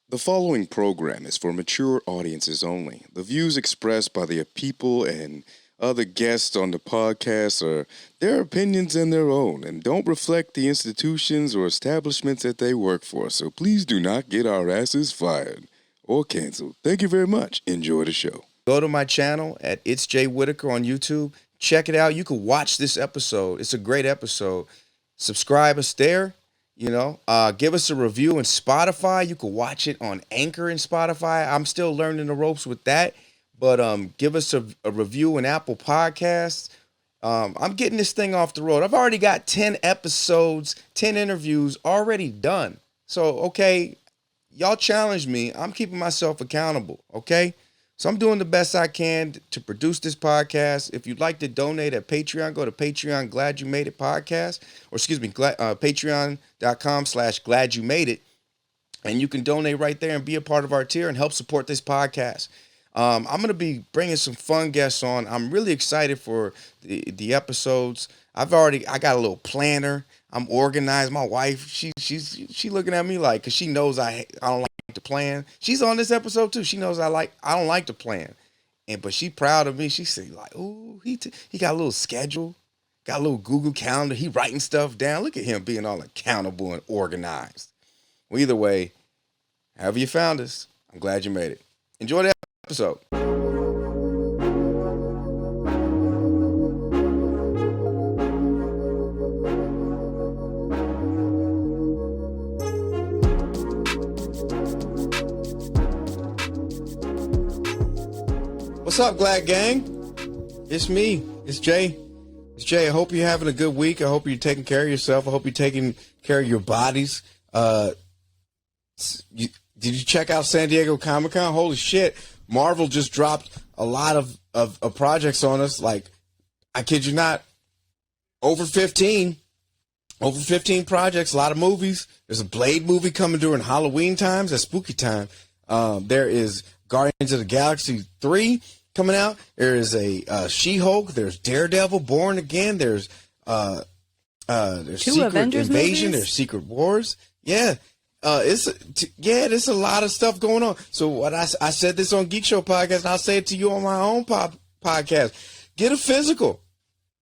The following program is for mature audiences only. The views expressed by the people and other guests on the podcast are their opinions and their own and don't reflect the institutions or establishments that they work for. So please do not get our asses fired or canceled. Thank you very much. Enjoy the show. Go to my channel at It's Jay Whitaker on YouTube. Check it out. You can watch this episode. It's a great episode. Subscribe us there. Give us a review in Spotify. You can watch it on Anchor and Spotify. I'm still learning the ropes with that, but give us a review in Apple Podcasts. I'm getting this thing off the road. I've already got 10 episodes, 10 interviews already done. So, okay, y'all challenged me. I'm keeping myself accountable, okay? So I'm doing the best I can to produce this podcast. If you'd like to donate at Patreon, go to Patreon, Glad You Made It podcast, or patreon.com/Glad You Made It. And you can donate right there and be a part of our tier and help support this podcast. I'm going to be bringing some fun guests on. I'm really excited for the episodes. I got a little planner. I'm organized. My wife, she looking at me like, cause she knows I don't like to plan. She's on this episode too. She knows I don't like to plan, but she proud of me. She said like, "Ooh, he got a little schedule, got a little Google Calendar. He writing stuff down. Look at him being all accountable and organized." Well, either way, however you found us, I'm glad you made it. Enjoy the episode. What's up, Gladgang? It's me. It's Jay. I hope you're having a good week. I hope you're taking care of yourself. I hope you're taking care of your bodies. Did you check out San Diego Comic-Con? Holy shit. Marvel just dropped a lot of projects on us. Like, I kid you not, over 15 projects, a lot of movies. There's a Blade movie coming during Halloween times. That's spooky time. There is Guardians of the Galaxy 3 coming out. There is a She-Hulk. There's Daredevil, Born Again. There's Two Secret Avengers Invasion. movies? There's Secret Wars. Yeah. There's a lot of stuff going on. So what I said this on Geek Show podcast, and I'll say it to you on my own podcast. Get a physical.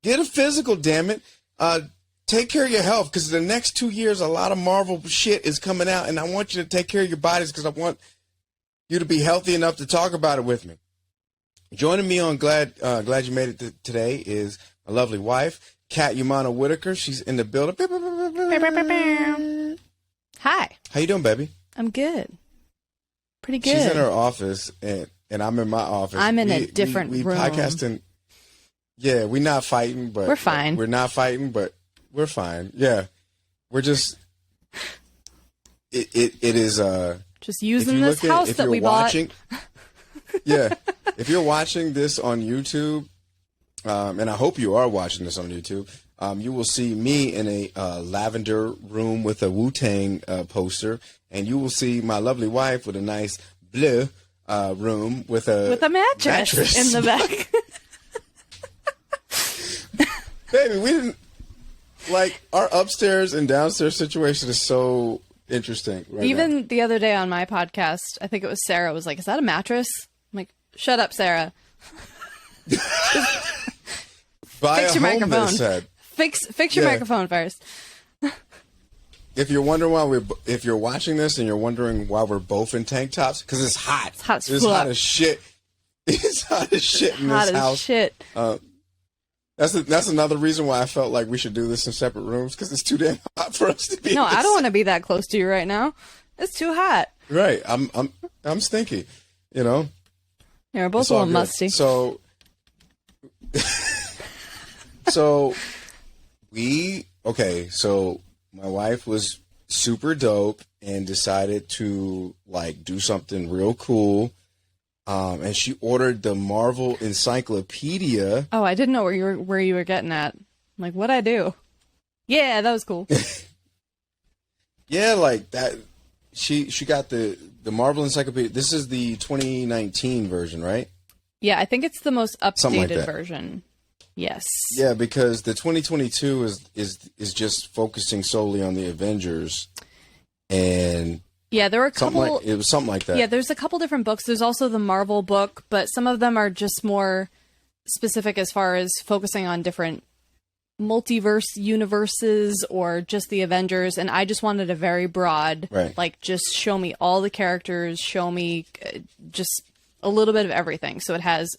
Damn it. Take care of your health, because the next 2 years, a lot of Marvel shit is coming out, and I want you to take care of your bodies because I want you to be healthy enough to talk about it with me. Joining me on Glad You Made It today is my lovely wife, Kat Yumana Whitaker. She's in the building. Hi. How you doing, baby? I'm good. Pretty good. She's in her office, and I'm in my office. I'm in a different room. Podcasting. Yeah, we're not fighting, but we're fine. We're not fighting, but we're fine. Yeah, we're just. It is just using this house that we bought. Yeah, if you're watching this on YouTube, and I hope you are watching this on YouTube, you will see me in a lavender room with a Wu-Tang poster, and you will see my lovely wife with a nice blue room with a mattress in the back. Baby, we didn't like our upstairs and downstairs situation is so interesting. Even now. The other day on my podcast, I think it was Sarah was like, "Is that a mattress?" I'm like, "Shut up, Sarah." Fix your microphone. Fix your microphone first. If you're wondering if you're watching this and you're wondering why we're both in tank tops, because it's hot. It's hot as hot as shit. It's hot as shit in this house. Shit. That's another reason why I felt like we should do this in separate rooms, because it's too damn hot for us to be. No, I don't want to be that close to you right now. It's too hot. Right. I'm stinky. You know. Yeah, we're both a little musty. So my wife was super dope and decided to like do something real cool. And she ordered the Marvel Encyclopedia. Oh, I didn't know where you were getting at. I'm like, what'd I do? Yeah, that was cool. Yeah, like that. She got the Marvel Encyclopedia. This is the 2019 version, right? Yeah, I think it's the most updated version. Yes. Yeah, because the 2022 is just focusing solely on the Avengers, and Yeah, there were a couple. It was something like that. Yeah, there's a couple different books. There's also the Marvel book, but some of them are just more specific as far as focusing on different multiverse universes or just the Avengers. And I just wanted a very broad, like, just show me all the characters, show me just a little bit of everything. So it has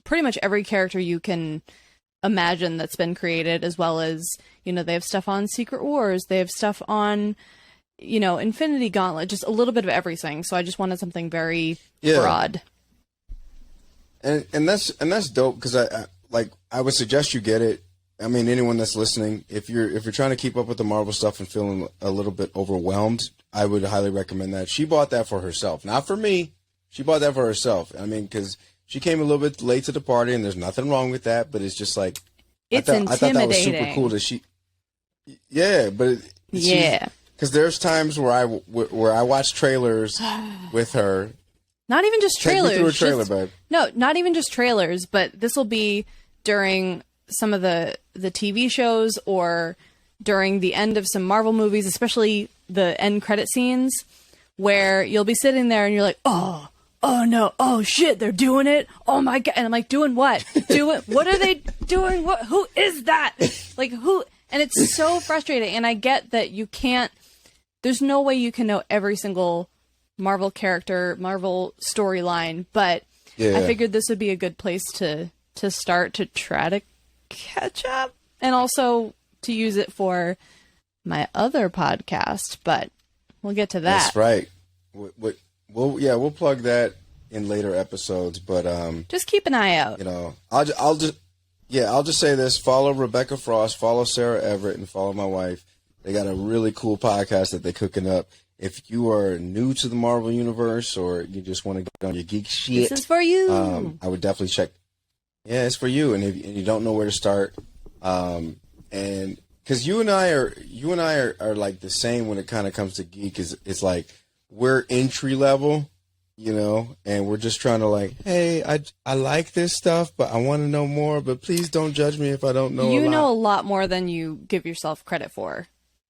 pretty much every character you can imagine that's been created, as well as, you know, they have stuff on Secret Wars, they have stuff on, you know, Infinity Gauntlet, just a little bit of everything. So I just wanted something very broad. And that's dope, because I would suggest you get it. I mean, anyone that's listening, if you're trying to keep up with the Marvel stuff and feeling a little bit overwhelmed, I would highly recommend that. She bought that for herself, not for me. She bought that for herself. I mean, because she came a little bit late to the party, and there's nothing wrong with that. But it's just like, intimidating. I thought that was super cool that she. Yeah, but because there's times where I watch trailers with her. Not even just trailers. Take me through a trailer, babe. No, not even just trailers, but this will be during some of the TV shows or during the end of some Marvel movies, especially the end credit scenes, where you'll be sitting there and you're like, oh no, oh shit, they're doing it. Oh my God. And I'm like, doing what? What are they doing? Who is that? Like, who? And it's so frustrating. And I get that you can't, there's no way you can know every single Marvel character, Marvel storyline, but I figured this would be a good place to start to try to catch up, and also to use it for my other podcast, but we'll get to that. That's right. We'll plug that in later episodes, but just keep an eye out. You know, I'll just say this: follow Rebecca Frost, follow Sarah Everett, and follow my wife. They got a really cool podcast that they're cooking up. If you are new to the Marvel universe, or you just want to get on your geek shit, this is for you. I would definitely check. Yeah, it's for you, and if you don't know where to start, and because you and I are like the same when it kind of comes to geek. It's like we're entry level, you know, and we're just trying to like, hey, I like this stuff, but I want to know more. But please don't judge me if I don't know. You know a lot more than you give yourself credit for.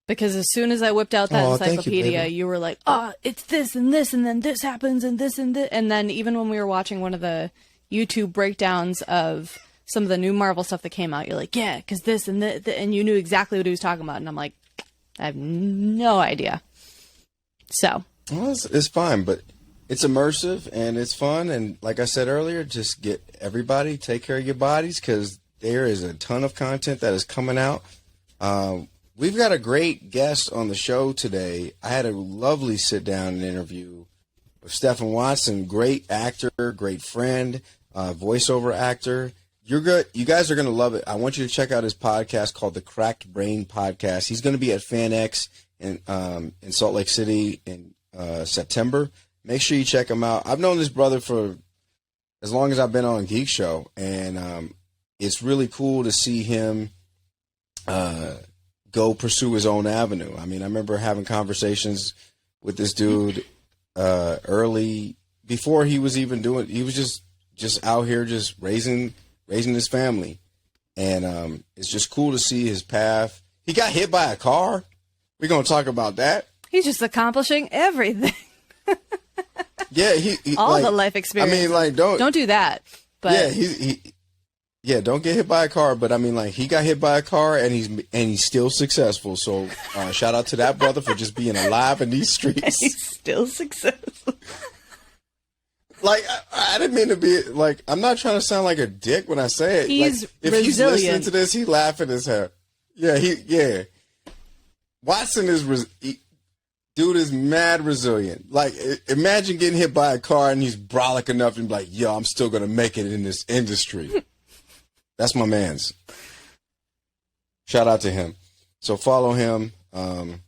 Because as soon as I whipped out that encyclopedia, you were like, oh, it's this, and then this happens, and this, and this. And then even when we were watching one of the YouTube breakdowns of some of the new Marvel stuff that came out, you're like, yeah, because this and that, and you knew exactly what he was talking about. And I'm like, I have no idea. So. Well, it's fine, but it's immersive, and it's fun. And like I said earlier, just take care of your bodies, because there is a ton of content that is coming out. We've got a great guest on the show today. I had a lovely sit-down and interview with Stephan Watson, great actor, great friend, voiceover actor. You're good. You guys are going to love it. I want you to check out his podcast called the Cracked Brain Podcast. He's going to be at FanX in Salt Lake City in September. Make sure you check him out. I've known this brother for as long as I've been on Geek Show, and it's really cool to see him go pursue his own avenue. I mean, I remember having conversations with this dude early, before he was even doing, he was just out here just raising his family. And it's just cool to see his path. He got hit by a car. We're going to talk about that. He's just accomplishing everything. Yeah, he all like, the life experience. I mean, like, don't do that. But yeah, don't get hit by a car. But I mean, like, he got hit by a car, and he's still successful. So shout out to that brother for just being alive in these streets. He's still successful. Like, I didn't mean to be like, I'm not trying to sound like a dick when I say it. He's like, if resilient. he's listening to this, he's laughing his head. Yeah, Watson dude is mad resilient. Like, imagine getting hit by a car and he's brolic enough and be like, yo, I'm still gonna make it in this industry. That's my man's. Shout out to him. So follow him, and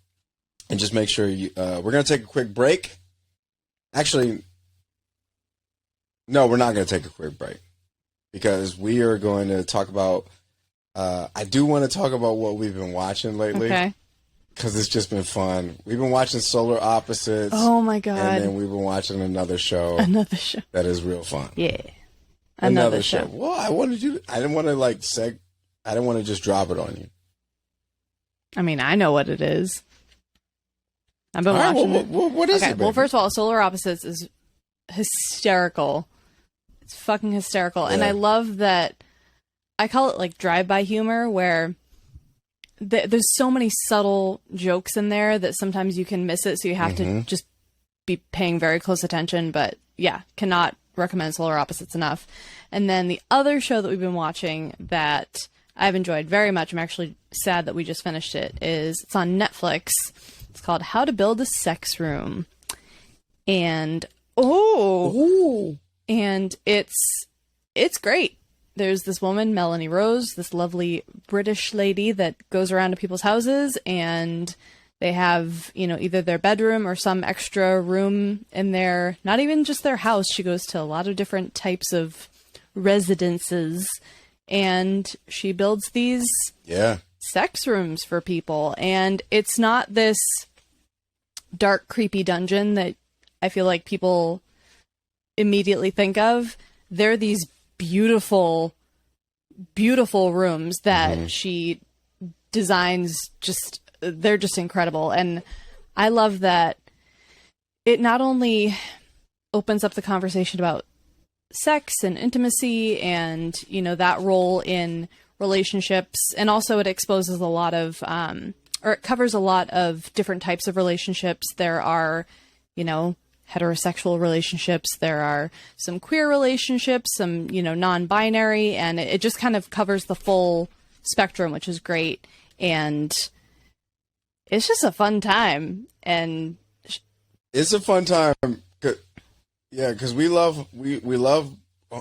just make sure we're gonna take a quick break. Actually, no, we're not gonna take a quick break, because we are going to talk about. I do want to talk about what we've been watching lately. Okay. Because it's just been fun. We've been watching Solar Opposites. Oh my God. And then we've been watching another show. That is real fun. Yeah. Another show. Well, I didn't want to just drop it on you. I mean, I know what it is. I've been All right, watching it. what is it, Well, baby? first of all, Solar Opposites is hysterical. It's fucking hysterical. And Yeah. I love that I call it like drive-by humor where there's so many subtle jokes in there that sometimes you can miss it, so you have to just be paying very close attention. But yeah, cannot recommend Solar Opposites enough. And then the other show that we've been watching that I've enjoyed very much, I'm actually sad that we just finished it, it's on Netflix. It's called How to Build a Sex Room. And and it's great. There's this woman, Melanie Rose, this lovely British lady that goes around to people's houses, and they have, either their bedroom or some extra room in their, not even just their house. She goes to a lot of different types of residences, and she builds these sex rooms for people. And it's not this dark, creepy dungeon that I feel like people immediately think of. They're these beautiful, beautiful rooms that she designs. They're just incredible. And I love that it not only opens up the conversation about sex and intimacy and, that role in relationships, and also it exposes a lot of, or it covers a lot of different types of relationships. There are, heterosexual relationships, there are some queer relationships, some, non-binary, and it just kind of covers the full spectrum, which is great. And it's just a fun time. And it's a fun time. Yeah, because we love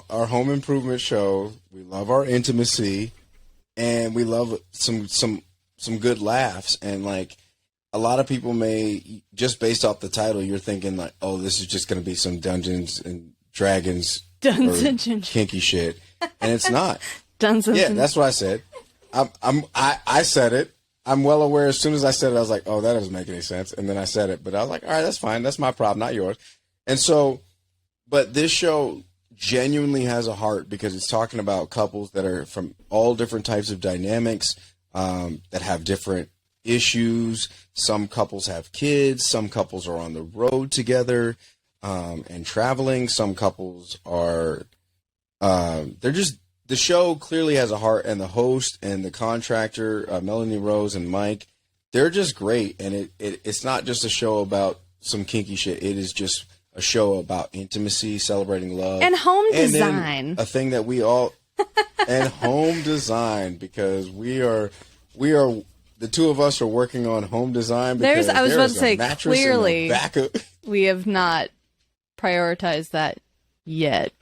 our home improvement show. We love our intimacy, and we love some good laughs. And like, a lot of people may, just based off the title, you're thinking like, oh, this is just going to be some Dungeons and Dragons kinky shit, and it's not. That's what I said. I said it. I'm well aware. As soon as I said it, I was like, oh, that doesn't make any sense. And then I said it, but I was like, all right, that's fine. That's my problem, not yours. And so, but this show genuinely has a heart, because it's talking about couples that are from all different types of dynamics, that have different issues. Some couples have kids. Some couples are on the road together, and traveling. Some couples are, the show clearly has a heart, and the host and the contractor, Melanie Rose and Mike, they're just great. And it's not just a show about some kinky shit. It is just a show about intimacy, celebrating love, and home and design. A thing that we all and home design, because we are the two of us are working on home design. Because I was about to say, clearly we have not prioritized that yet.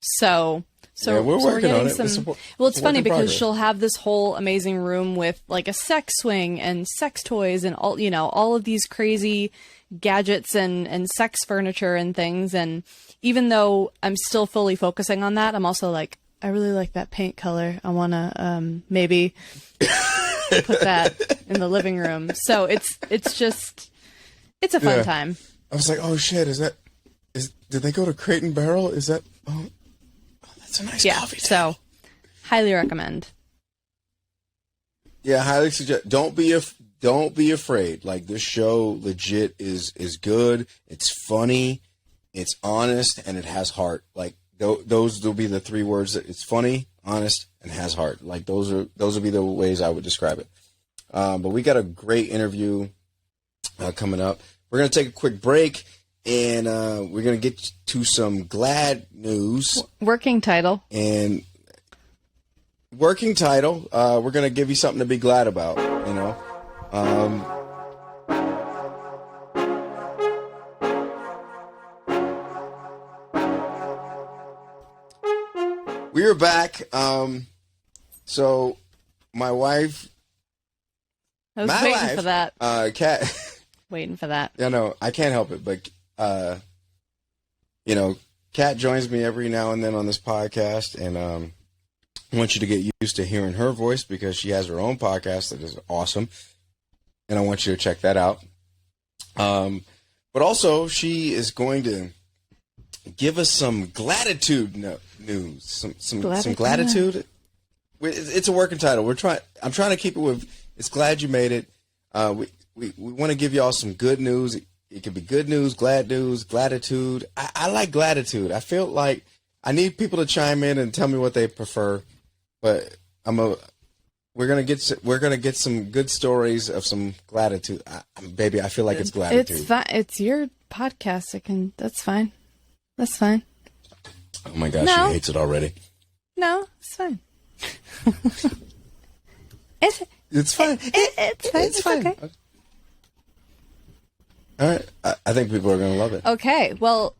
So yeah, we're working on it. It's funny because she'll have this whole amazing room with like a sex swing and sex toys and all of these crazy gadgets and sex furniture and things. And even though I'm still fully focusing on that, I'm also like, I really like that paint color. I want to maybe put that in the living room. So it's a fun time. I was like, oh shit, did they go to Crate and Barrel? Is that, that's a nice coffee table. So highly recommend. Yeah, highly suggest. Don't be afraid. Like, this show legit is good. It's funny, it's honest, and it has heart. Like, those will be the three words. That it's funny, honest, and has heart. Like, those will be the ways I would describe it. But we got a great interview coming up. We're gonna take a quick break, and we're gonna get to some glad news. Working title. We're gonna give you something to be glad about. We are back. So my wife, I was waiting for that. Kat, waiting for that. Yeah, no, I can't help it. But Kat joins me every now and then on this podcast, and I want you to get used to hearing her voice, because she has her own podcast that is awesome, and I want you to check that out. But also, she is going to give us some Gladitude news. Some Gladitude. It's a working title. I'm trying to keep it with. It's glad you made it. we want to give y'all some good news. It could be good news, gratitude. I like gratitude. I feel like I need people to chime in and tell me what they prefer, but we're gonna get some good stories of some gratitude. Baby, I feel like it's gratitude. It's fine. It's your podcast. That's fine. That's fine. Oh my gosh, No. she hates it already. No, it's fine. It's fine. It's fine. It's fine. Okay. All right. I think people are gonna love it. Okay. Well,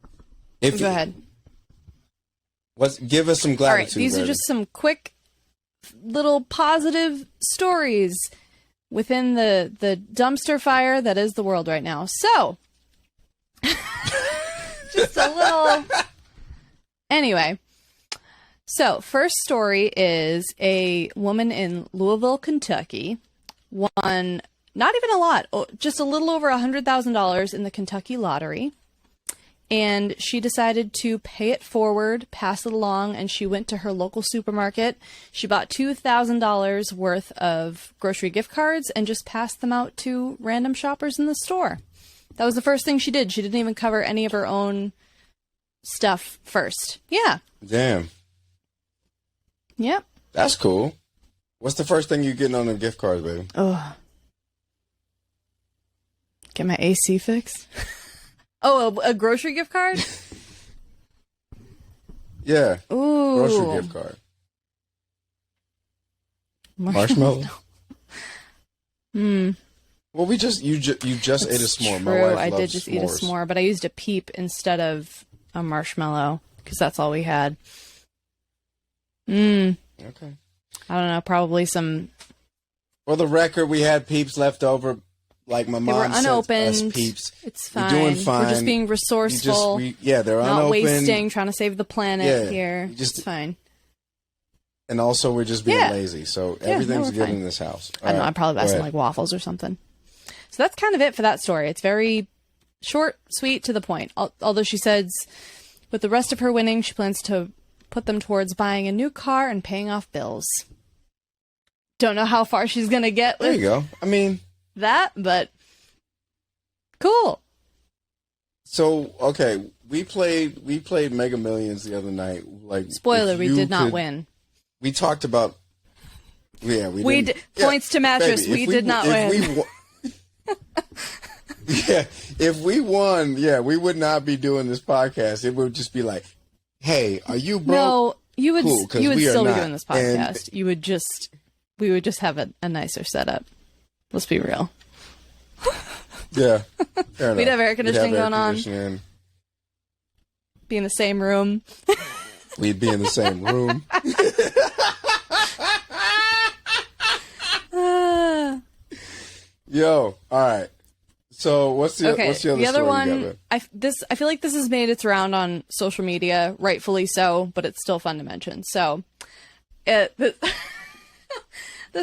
go you- ahead. Give us some All gratitude. right. These are baby. just some quick little positive stories within the dumpster fire that is the world right now. So, just a little. Anyway, so first story is a woman in Louisville, Kentucky, won not even a lot, just a little over $100,000 in the Kentucky lottery. And she decided to pay it forward, pass it along, and she went to her local supermarket. She bought $2,000 worth of grocery gift cards and just passed them out to random shoppers in the store. That was the first thing she did. She didn't even cover any of her own stuff first. Yeah. Damn. Yep. That's cool. What's the first thing you're getting on the gift cards, baby? Oh. Get my AC fixed? Oh, a grocery gift card? Yeah. Ooh. Grocery gift card. Marshmallow. Well, you just ate a s'more. True, My wife I did loves just eat a s'mores. s'more, but I used a peep instead of a marshmallow because that's all we had. Okay. I don't know, probably some. For the record, we had peeps left over. Like my They were mom said, unopened. us peeps. It's fine. We're doing fine. We're just being resourceful. They're not unopened. wasting, trying to save the planet Yeah, here. just- It's fine. And also, we're just being Yeah. lazy. So Yeah, everything's no, we're good fine. in this house. I don't know. I probably bought Go some ahead. like waffles or something. So that's kind of it for that story. It's very short, sweet, to the point. Although she says with the rest of her winnings, she plans to put them towards buying a new car and paying off bills. Don't know how far she's going to get There with you go. I mean, that, but cool. so okay, we played Mega Millions the other night. Like, Spoiler, if we you did not could- win. We talked about. Yeah, we didn't. Points to mattress. Baby, We did not win. If we won, we would not be doing this podcast. It would just be like, "Hey, are you broke?" No, you would Cool, 'cause you would we are still be not. doing this And- podcast. We would just have a nicer setup. Let's be real. Yeah, fair We'd enough. have air conditioning We'd have going on. conditioning. Be in the same room. We'd be in the same room. Yo, all right. So what's the Okay, other the other story you one, got, I feel like this has made its round on social media, rightfully so, but it's still fun to mention. So, this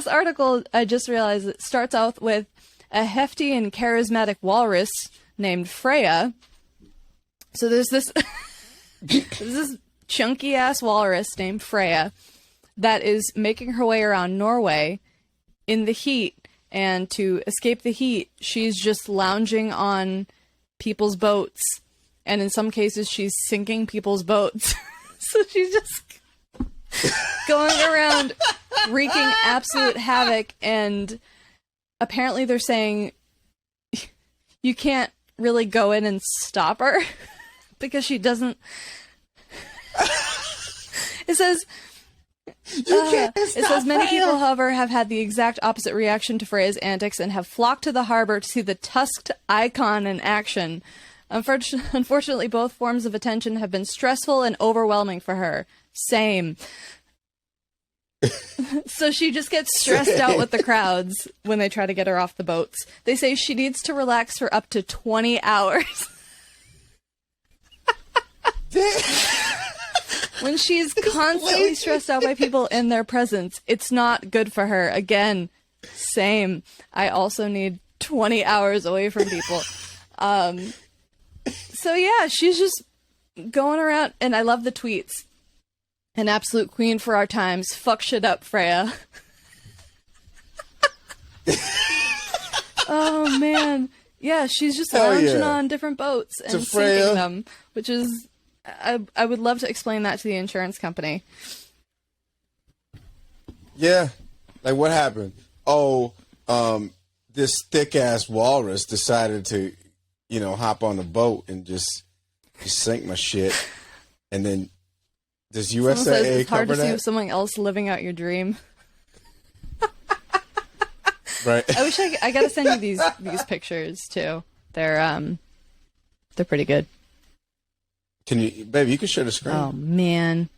article, I just realized, it starts out with a hefty and charismatic walrus named Freya. So there's this this chunky ass walrus named Freya that is making her way around Norway in the heat. And to escape the heat, she's just lounging on people's boats. And in some cases, she's sinking people's boats. So she's just going around wreaking absolute havoc. And apparently they're saying you can't really go in and stop her because she doesn't... It says... It says many people, however, have had the exact opposite reaction to Freya's antics and have flocked to the harbor to see the tusked icon in action. Unfortunately, both forms of attention have been stressful and overwhelming for her. Same. So she just gets stressed out with the crowds when they try to get her off the boats. They say she needs to relax for up to 20 hours. When she's constantly stressed out by people in their presence, it's not good for her. Again, same. I also need 20 hours away from people. So yeah, she's just going around, and I love the tweets. An absolute queen for our times. Fuck shit up, Freya. Oh man, yeah, she's just Hell lounging yeah. on different boats and Freya. sinking them, which is I would love to explain that to the insurance company. Yeah. Like, what happened? Oh, this thick-ass walrus decided to, hop on the boat and just sink my shit. And then, does Someone says USAA it's hard cover to see that? with someone else living out your dream. Right. I wish I gotta send you these pictures too. They're pretty good. Can you, baby, you can share the screen. Oh man,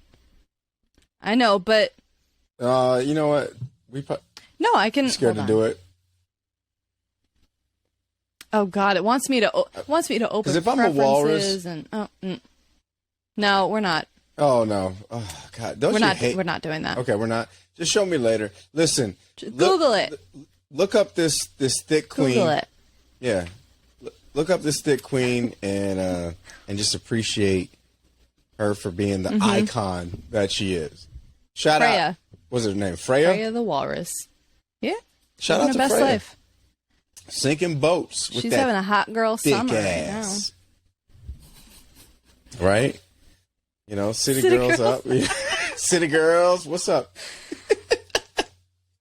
I know, but You know what? no, I can. Scared to hold do on. it. Oh god, it wants me to open. 'Cause if I'm a walrus- preferences and no, we're not. Oh, no. Oh, God. Don't We're you not. hate... We're not doing that. Okay, we're not. Just show me later. Listen. Google it. Look up this thick queen. Google it. Yeah. Look up this thick queen and just appreciate her for being the icon that she is. Shout Freya. out. What's her name? Freya? Freya the walrus. Yeah. Shout Living out to her best Freya. life. Sinking boats with She's that having a hot girl thick summer ass. Right? City City girls girls. up. City girls, what's up?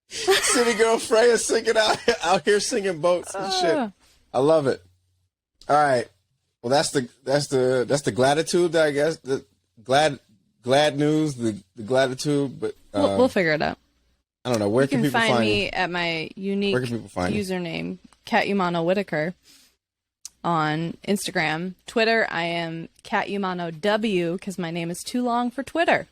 City girl Freya singing out here singing boats and shit. I love it. All right. Well, that's the Gladitude, I guess. The glad news, the Gladitude, but now. We'll figure it out. I don't know. Where You can can people find find me you? at my unique Where can people find you? username, Katyumano Whitaker, on Instagram. Twitter, I am Katyumano W because my name is too long for Twitter.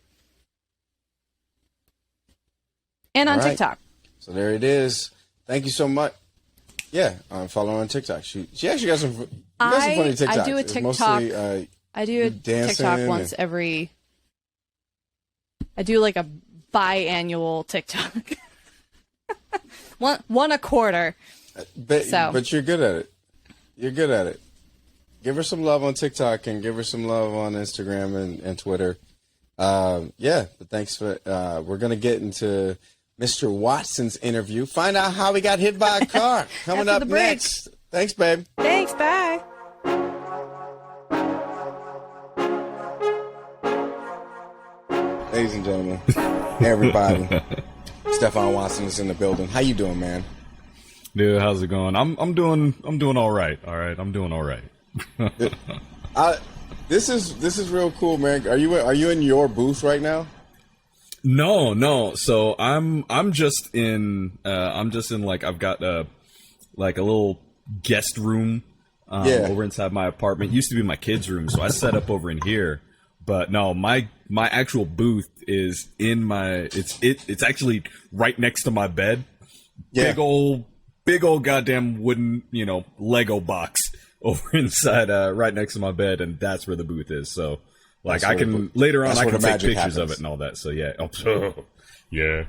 And on All right. TikTok. So there it is. Thank you so much. Yeah, follow her on TikTok. She actually got some. You got some funny TikToks. I do a It's TikTok. mostly, I do a dancing TikTok once every. I do like a biannual TikTok. one a quarter. But you're good at it. You're good at it. Give her some love on TikTok and give her some love on Instagram and Twitter. Yeah, but thanks for. We're gonna get into Mr. Watson's interview. Find out how he got hit by a car. Coming After up the break. next. Thanks, babe. Thanks, bye. Ladies and gentlemen, everybody, Stephan Watson is in the building. How you doing, man? Dude, how's it going? I'm doing all right. All right, I'm doing all right. This is real cool, man. Are you in your booth right now? No. So I'm just in like I've got like a little guest room over inside my apartment. It used to be my kids' room, so I set up over in here. But no, my actual booth is in my it's actually right next to my bed. Yeah. Big old goddamn wooden, Lego box over inside right next to my bed, and that's where the booth is. So like I can later on I can take pictures of it and all that. So yeah. Yeah.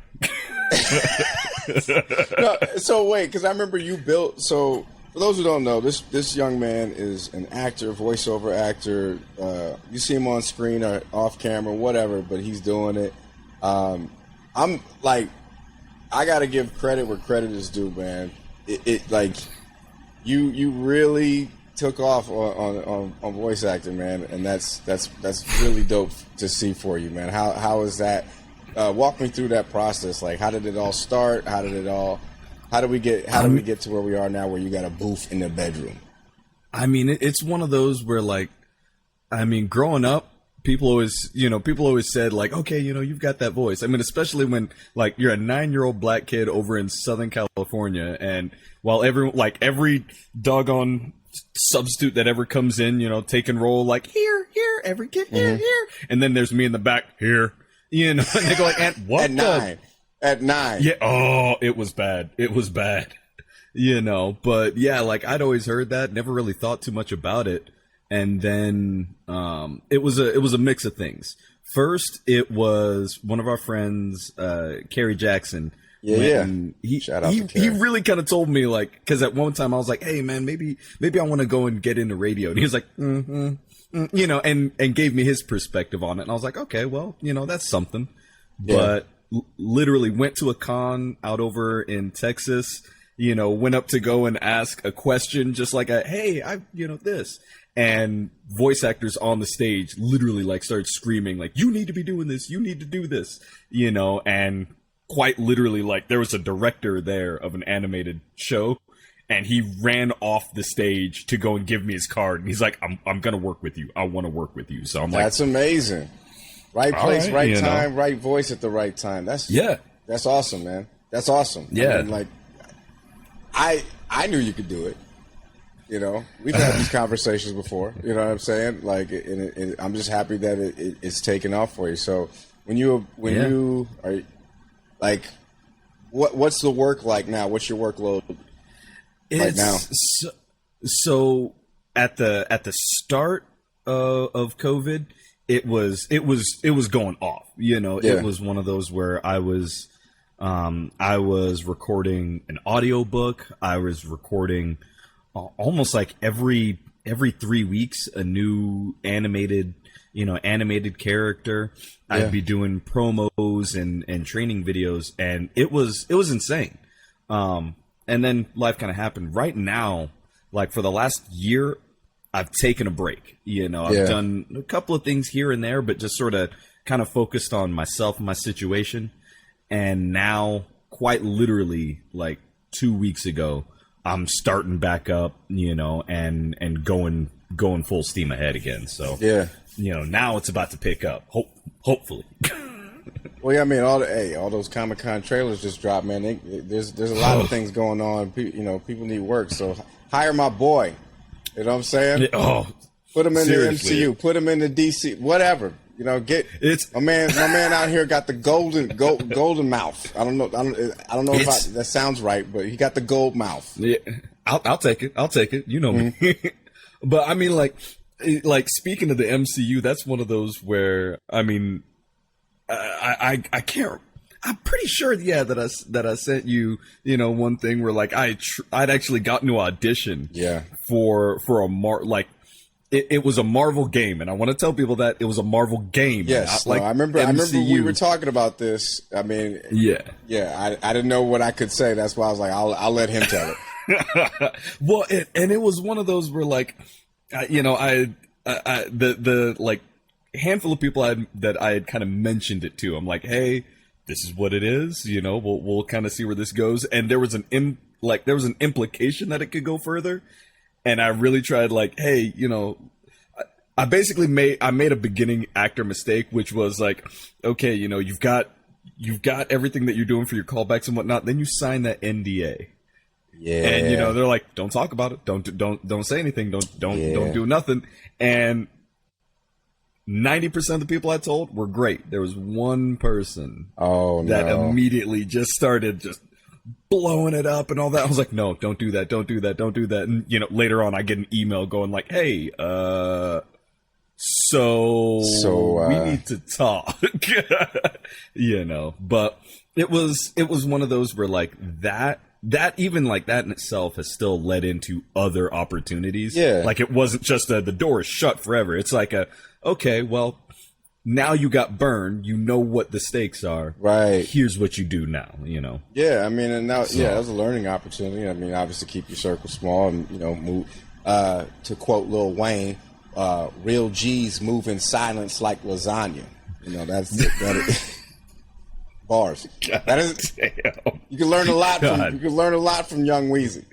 No, so wait, because I remember you built. So for those who don't know, this young man is an actor, voiceover actor. You see him on screen or off camera, whatever, but he's doing it. I'm like, I gotta give credit where credit is due, man. It like you really took off on voice acting, man, and that's really dope to see for you, man. How is that? Walk me through that process. Like, how did it all start? How did we get to where we are now, where you got a booth in the bedroom? I mean, it's one of those where, like, I mean, growing up, people always said, like, okay, you've got that voice. I mean, especially when, like, you're a 9-year-old black kid over in Southern California, and while every doggone substitute that ever comes in, taking roll, like, here, every kid, here, and then there's me in the back, here, and they go like, what? At 9. Yeah. Oh, it was bad. But yeah, like I'd always heard that, never really thought too much about it. And then, it was a mix of things. First, it was one of our friends, Kerry Jackson. Yeah. Shout out to Kerry. He really kind of told me, like, cause at one time I was like, hey man, maybe I want to go and get into radio. And he was like, and gave me his perspective on it. And I was like, okay, well, that's something. Yeah. But literally went to a con out over in Texas, went up to go and ask a question, just like hey, this. And voice actors on the stage literally like started screaming like, you need to be doing this, you need to do this, and quite literally like there was a director there of an animated show and he ran off the stage to go and give me his card. And he's like, I'm going to work with you. I want to work with you. So I'm like, that's amazing. Right place, right time, right voice at the right time. That's awesome, man. That's awesome. Yeah. I mean, like I knew you could do it. We've had these conversations before. You know what I'm saying? Like, and I'm just happy that it's taken off for you. So when you are like, what's the work like now? What's your workload like now? So at the start of COVID, it was going off. It was one of those where I was recording an audiobook. I was recording almost like every 3 weeks a new animated character. I'd be doing promos and training videos, and it was insane. And then life kind of happened. Right now, like for the last year, I've taken a break. I've done a couple of things here and there, but just sort of kind of focused on myself and my situation. And now, quite literally, like 2 weeks ago, I'm starting back up, and going full steam ahead again. So now it's about to pick up. Hopefully. Well, yeah, I mean, all those Comic-Con trailers just dropped, man. There's a lot of things going on. People need work, so hire my boy. You know what I'm saying? Put him in seriously. the MCU. Put him in the DC. Whatever. Get my man out here got the golden mouth. I don't know if that sounds right, but he got the gold mouth. Yeah, I'll take it. I'll take it. You know me. But I mean, like speaking of the MCU, that's one of those where I mean, I can't. I'm pretty sure, that I sent you, one thing where like I'd actually gotten to audition, for a It was a Marvel game, and I want to tell people that it was a Marvel game. Yes, like I remember we were talking about this. I mean, I didn't know what I could say. That's why I was like, I'll let him tell it. Well, and it was one of those where like, the like handful of people that I had kind of mentioned it to. I'm like, hey, this is what it is. We'll kind of see where this goes. And there was an implication that it could go further. And I really tried like, hey, I basically made a beginning actor mistake, which was like, okay, you've got everything that you're doing for your callbacks and whatnot. Then you sign that NDA. Yeah. And they're like, don't talk about it. Don't say anything. Don't do nothing. And 90% of the people I told were great. There was one person that immediately just started just blowing it up and all that. I was like, no, don't do that. Don't do that. Don't do that. And, later on I get an email going like, hey, so we need to talk, but it was one of those where like that even like that in itself has still led into other opportunities. Yeah. Like it wasn't just the door is shut forever. It's like okay, well, now you got burned. You know what the stakes are. Right. Here's what you do now. Yeah, I mean, and now, that was a learning opportunity. I mean, obviously, keep your circle small and move. To quote Lil Wayne, "Real G's move in silence like lasagna." That is bars. That is. Damn. You can learn a lot from Young Weezy.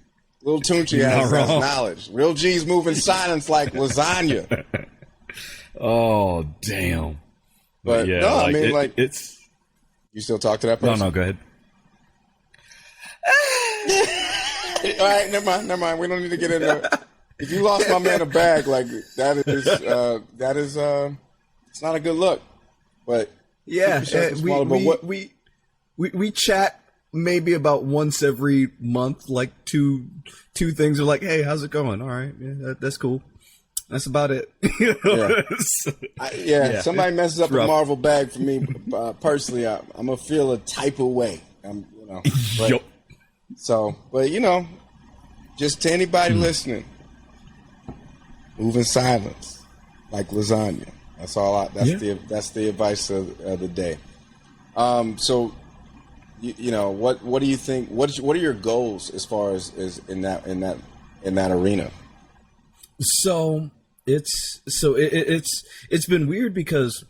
Lil Tunchi has knowledge. Real G's move in silence like lasagna. Oh, damn. But yeah, no, I mean, it's... You still talk to that person? No, go ahead. All right, never mind. We don't need to get into it. If you lost my man a bag, like, that is it's not a good look. But yeah, we chat maybe about once every month, like two things are like, hey, how's it going? All right, yeah, that's cool. That's about it. Somebody messes up a Marvel bag for me personally, I'm gonna feel a type of way. Just to anybody listening, move in silence like lasagna. That's all. That's the advice of the day. So you know, what do you think? What are your goals as far as in that arena? So it's been weird because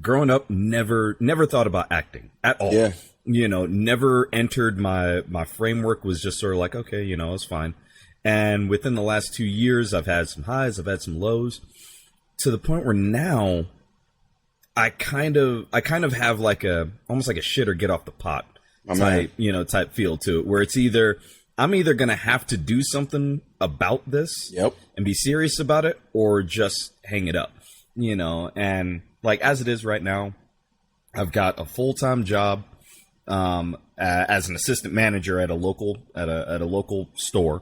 growing up, never thought about acting at all. Yeah. You know, never entered my framework, was just sort of like, okay, you know, it's fine. And within the last 2 years, I've had some highs, I've had some lows, to the point where now I kind of have like almost like a shit or get off the pot type feel to it, where it's I'm either going to have to do something about this and be serious about it, or just hang it up, you know. And like, as it is right now, I've got a full-time job as an assistant manager at a local store.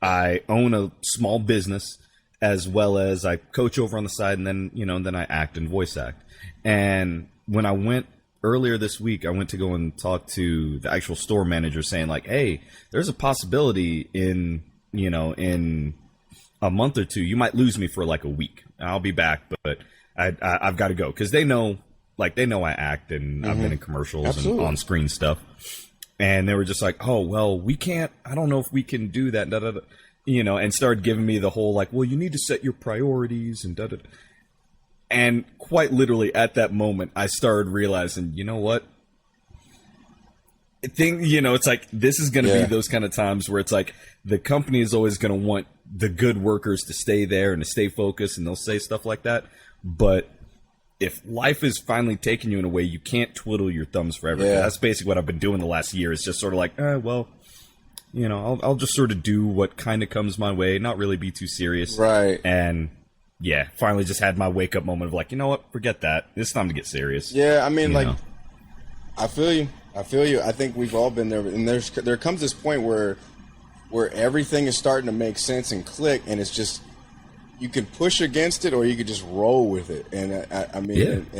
I own a small business, as well as I coach over on the side, and then I act and voice act. And when I went earlier this week, I went to go and talk to the actual store manager, saying like, hey, there's a possibility in a month or two, you might lose me for like a week. I'll be back, but I've got to go, because they know I act, and I've been in commercials and on screen stuff. And they were just like, oh, well, we can't, I don't know if we can do that, you know, and started giving me the whole like, well, you need to set your priorities and da-da-da. And quite literally at that moment, I started realizing, you know what? It's like, this is going to be those kind of times where it's like, the company is always going to want the good workers to stay there and to stay focused, and they'll say stuff like that. But if life is finally taking you in a way, you can't twiddle your thumbs forever. Yeah. That's basically what I've been doing the last year. Is just sort of like, well, you know, I'll just sort of do what kind of comes my way, not really be too serious. Right. And yeah, finally just had my wake up moment of like, you know what, forget that. It's time to get serious. Yeah, I mean, I feel you. I think we've all been there. And there comes this point where everything is starting to make sense and click, and it's just, you could push against it, or you could just roll with it. And and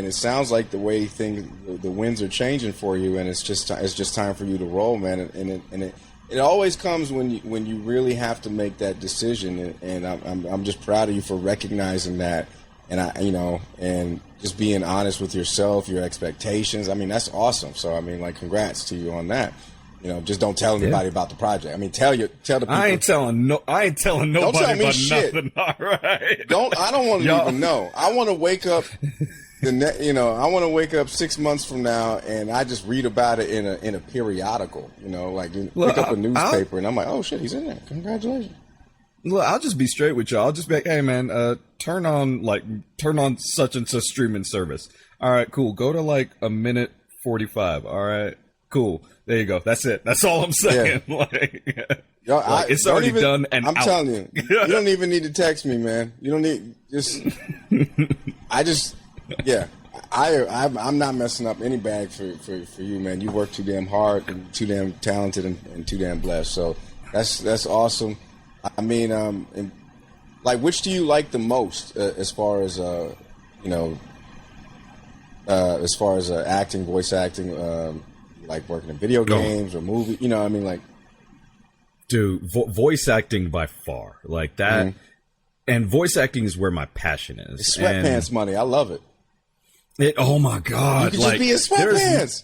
it sounds like the way the winds are changing for you, and it's just time for you to roll, man. And it always comes when you really have to make that decision. And I'm just proud of you for recognizing that, and just being honest with yourself, your expectations. I mean, that's awesome. So I mean, like, congrats to you on that. You know, just don't tell anybody about the project. I mean, tell the people. I ain't telling nobody don't tell me about shit. Nothing. All right. I don't want to even know. I want to wake up I want to wake up 6 months from now, and I just read about it in a periodical, you know, like pick up a newspaper, and I'm like, oh shit, he's in there. Congratulations. Look, I'll just be straight with you. I'll just be like, hey man, turn on such and such streaming service. All right, cool. Go to like a minute 45. All right, cool. There you go. That's it. That's all I'm saying. Yeah. It's already done. And I'm telling you, you don't even need to text me, man. You don't need I'm not messing up any bag for you, man. You work too damn hard and too damn talented and too damn blessed. So that's awesome. I mean, which do you like the most as far as acting, voice acting, like working in video games or movie, you know, I mean, like, dude, voice acting by far, like that. Mm-hmm. And voice acting is where my passion is. It's sweatpants money. I love it. Oh my God. You can just be in sweatpants.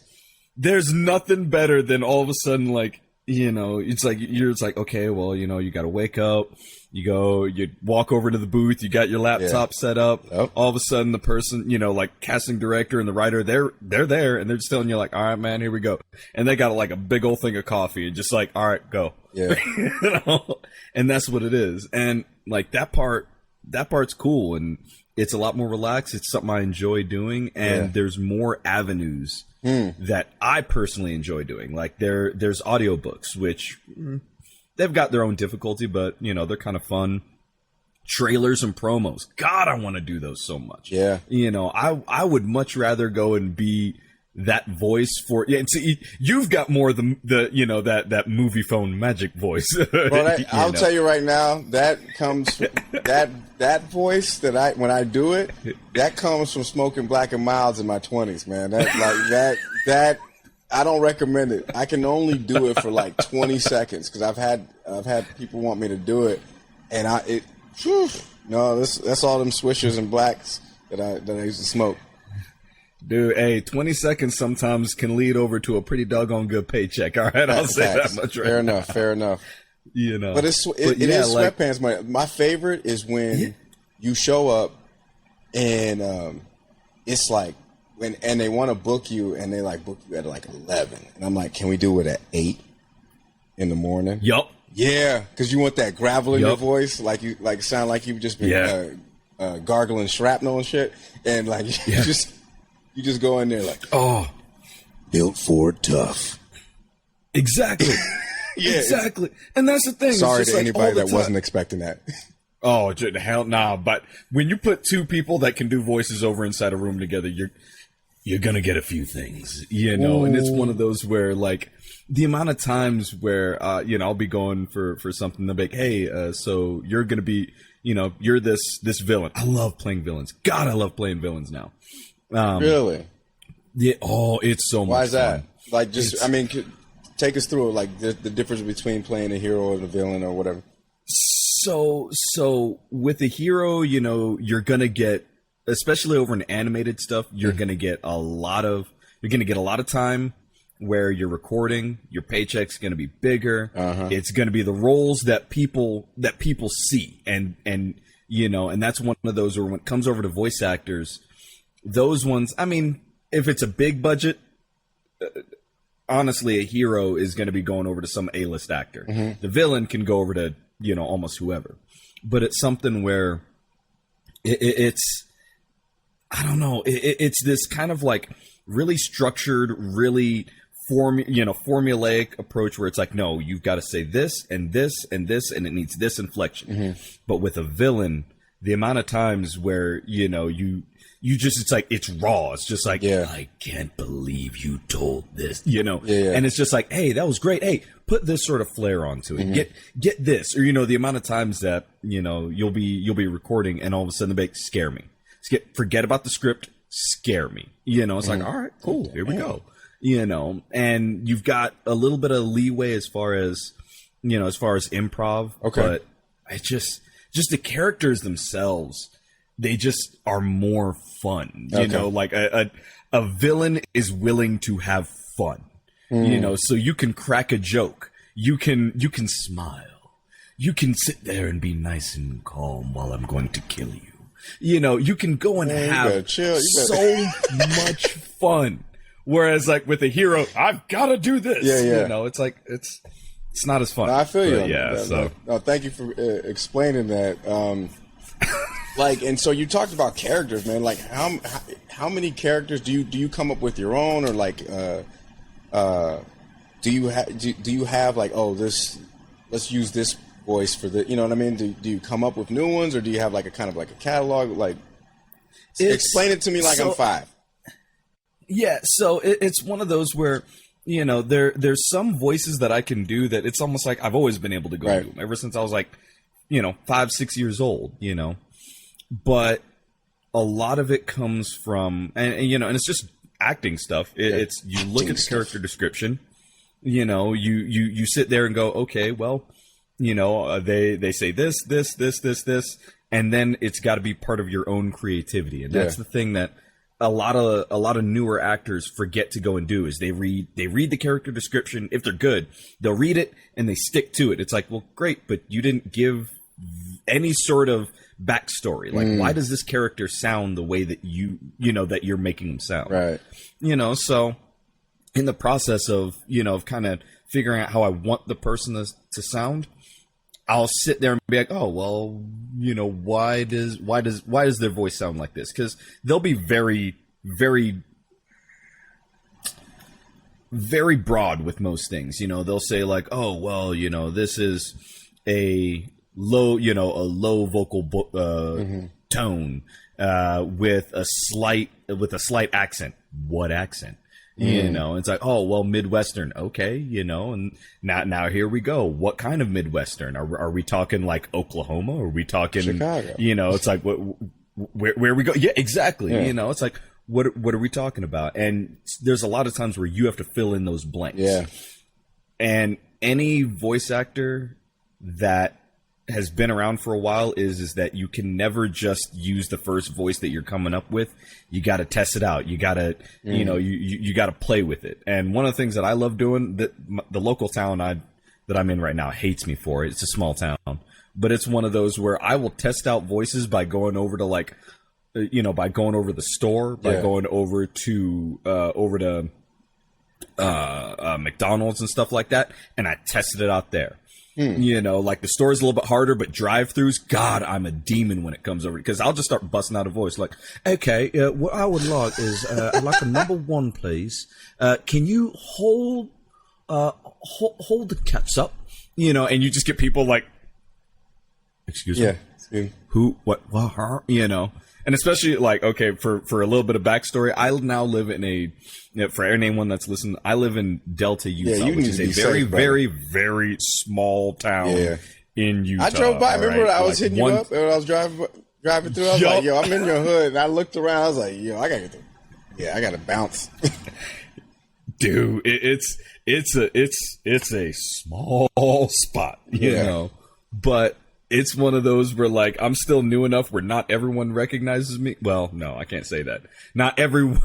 There's nothing better than all of a sudden, like, you know, it's like, okay, well, you know, you got to wake up, you walk over to the booth, you got your laptop set up. Yep. All of a sudden the person, you know, like casting director and the writer, they're there, and they're just telling you like, all right, man, here we go. And they got like a big old thing of coffee and just like, all right, go. Yeah. You know? And that's what it is. And like that part's cool, and it's a lot more relaxed. It's something I enjoy doing, and there's more avenues that I personally enjoy doing. Like there's audiobooks, which they've got their own difficulty, but you know, they're kind of fun. Trailers and promos. God, I want to do those so much. Yeah. You know, I would much rather go and be that voice for, and see, you've got more the you know, that movie phone magic voice. Well, I'll tell you right now, that comes that voice that when I do it, that comes from smoking Black and Milds in my 20s, man. That I don't recommend it. I can only do it for like 20 seconds because I've had people want me to do it, and that's all them swishers and blacks that I used to smoke. Dude, hey, 20 seconds sometimes can lead over to a pretty doggone good paycheck. All right, I'll say that much right Fair now. enough, fair enough. You know. But it is sweatpants. My favorite is when you show up and it's like, and they want to book you and they like book you at like 11. And I'm like, can we do it at 8 in the morning? Yup. Yeah, because you want that gravel in your voice, like you sound like you've just been gargling shrapnel and shit, and like you just go in there like, oh, built Ford tough. Exactly. Exactly. And that's the thing. Sorry to like anybody that wasn't expecting that. Oh, hell nah. But when you put two people that can do voices over inside a room together, you're gonna get a few things, you know. Ooh. And it's one of those where like the amount of times where you know, I'll be going for something, they'll be like, hey, so you're gonna be, you know, you're this villain. I love playing villains. God, I love playing villains now. Really? Yeah. Oh, it's so much fun. Why is that? Like, just I mean, take us through like the difference between playing a hero and a villain or whatever. So with a hero, you know, you're gonna get, especially over in animated stuff, you're gonna get a lot of time where you're recording. Your paycheck's gonna be bigger. It's gonna be the roles that people see, and you know, and that's one of those where when it comes over to voice actors, those ones. I mean, if it's a big budget, honestly, a hero is going to be going over to some A-list actor. The villain can go over to, you know, almost whoever. But it's something where it's I don't know. It's this kind of like really structured, really formulaic approach where it's like, no, you've got to say this and this and this, and it needs this inflection. But with a villain, the amount of times where, you know, you just, it's like, it's raw. It's just like, I can't believe you told this, you know? And it's just like, hey, that was great. Hey, put this sort of flair onto it. Get this. Or, you know, the amount of times that, you know, you'll be recording and all of a sudden they scare me. Forget about the script, scare me. You know, it's like, all right, cool, here we go. You know, and you've got a little bit of leeway as far as, you know, as far as improv. But it's just the characters themselves, they just are more fun. You know, like a villain is willing to have fun. You know, so you can crack a joke. You can smile. You can sit there and be nice and calm while I'm going to kill you. You know, you can go and have so much fun. Whereas, like, with a hero, I've got to do this. You know, it's like, it's not as fun. No, I feel you. Yeah, so. No, thank you for explaining that. Like, and so you talked about characters, man. Like, how many characters do you come up with your own, or like, do you have like, oh, let's use this voice for the, you know what I mean? Do you come up with new ones, or do you have like a kind of like a catalog? Like, explain it to me like I'm 5. Yeah, so it's one of those where, you know, there's some voices that I can do that it's almost like I've always been able to go do them ever since I was like, you know, 5-6 years old, you know. But a lot of it comes from, and you know, and it's just acting stuff. It's you look at the character description, you know, you sit there and go, okay, well, you know, they say this, and then it's got to be part of your own creativity, and that's the thing that a lot of newer actors forget to go and do is they read the character description. If they're good, they'll read it and they stick to it. It's like, well, great, but you didn't give any sort of backstory. Like, why does this character sound the way that you know that you're making them sound? Right. You know, so in the process of, you know, of kind of figuring out how I want the person to sound, I'll sit there and be like, oh, well, you know, why does their voice sound like this? Because they'll be very, very, very broad with most things. You know, they'll say like, oh, well, you know, this is a low vocal tone with a slight accent. What accent? You know, it's like, oh, well, Midwestern. Okay, you know, and now here we go. What kind of Midwestern? Are we talking like Oklahoma? Are we talking Chicago? You know, it's like, where we go? Yeah, exactly. Yeah. You know, it's like, what are we talking about? And there's a lot of times where you have to fill in those blanks. Yeah. And any voice actor that has been around for a while is that you can never just use the first voice that you're coming up with. You got to test it out. You got to, you know, you got to play with it. And one of the things that I love doing, that the local town that I'm in right now hates me for it. It's a small town, but it's one of those where I will test out voices by going over to like, you know, by going over the store, by going over to McDonald's and stuff like that, and I tested it out there. You know, like the store is a little bit harder, but drive-throughs, God, I'm a demon when it comes over, because I'll just start busting out a voice like, okay, what I would like is I'd like a number one, please. Can you hold the ketchup? You know, and you just get people like, excuse me, who, what, you know. And especially, like, okay, for a little bit of backstory, I now live in for anyone that's listening, I live in Delta, Utah, which is a very, very, very small town in Utah. I drove by. Remember, I was hitting you up when I was driving through. I was like, yo, I'm in your hood. And I looked around. I was like, yo, I got to bounce. Dude, it's a small spot, you know, but it's one of those where, like, I'm still new enough where not everyone recognizes me. Well, no, I can't say that. Not everyone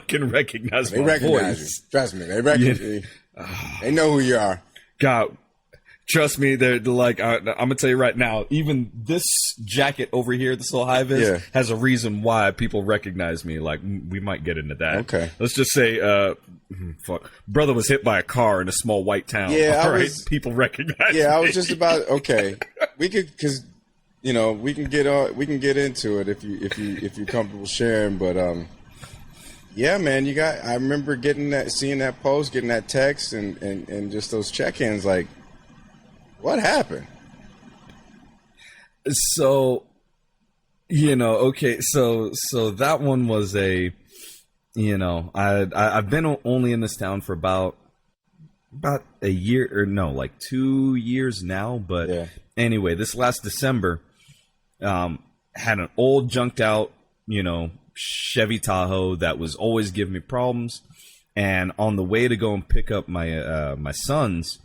can recognize my voice. You. Trust me, they recognize you. They know who you are. God, trust me. They're like, I'm gonna tell you right now. Even this jacket over here, this little high vis, has a reason why people recognize me. Like, we might get into that. Okay. Let's just say, brother was hit by a car in a small white town. Yeah, all right. People recognize. Yeah, me. I was just about we could, because you know, we can get into it if you're comfortable sharing. But yeah, man, I remember seeing that post, getting that text, and just those check-ins. Like, what happened? So, you know, okay, so that one was a, you know, I've been only in this town for about a year, or no, like 2 years now. But anyway, this last December, had an old junked out, you know, Chevy Tahoe that was always giving me problems. And on the way to go and pick up my sons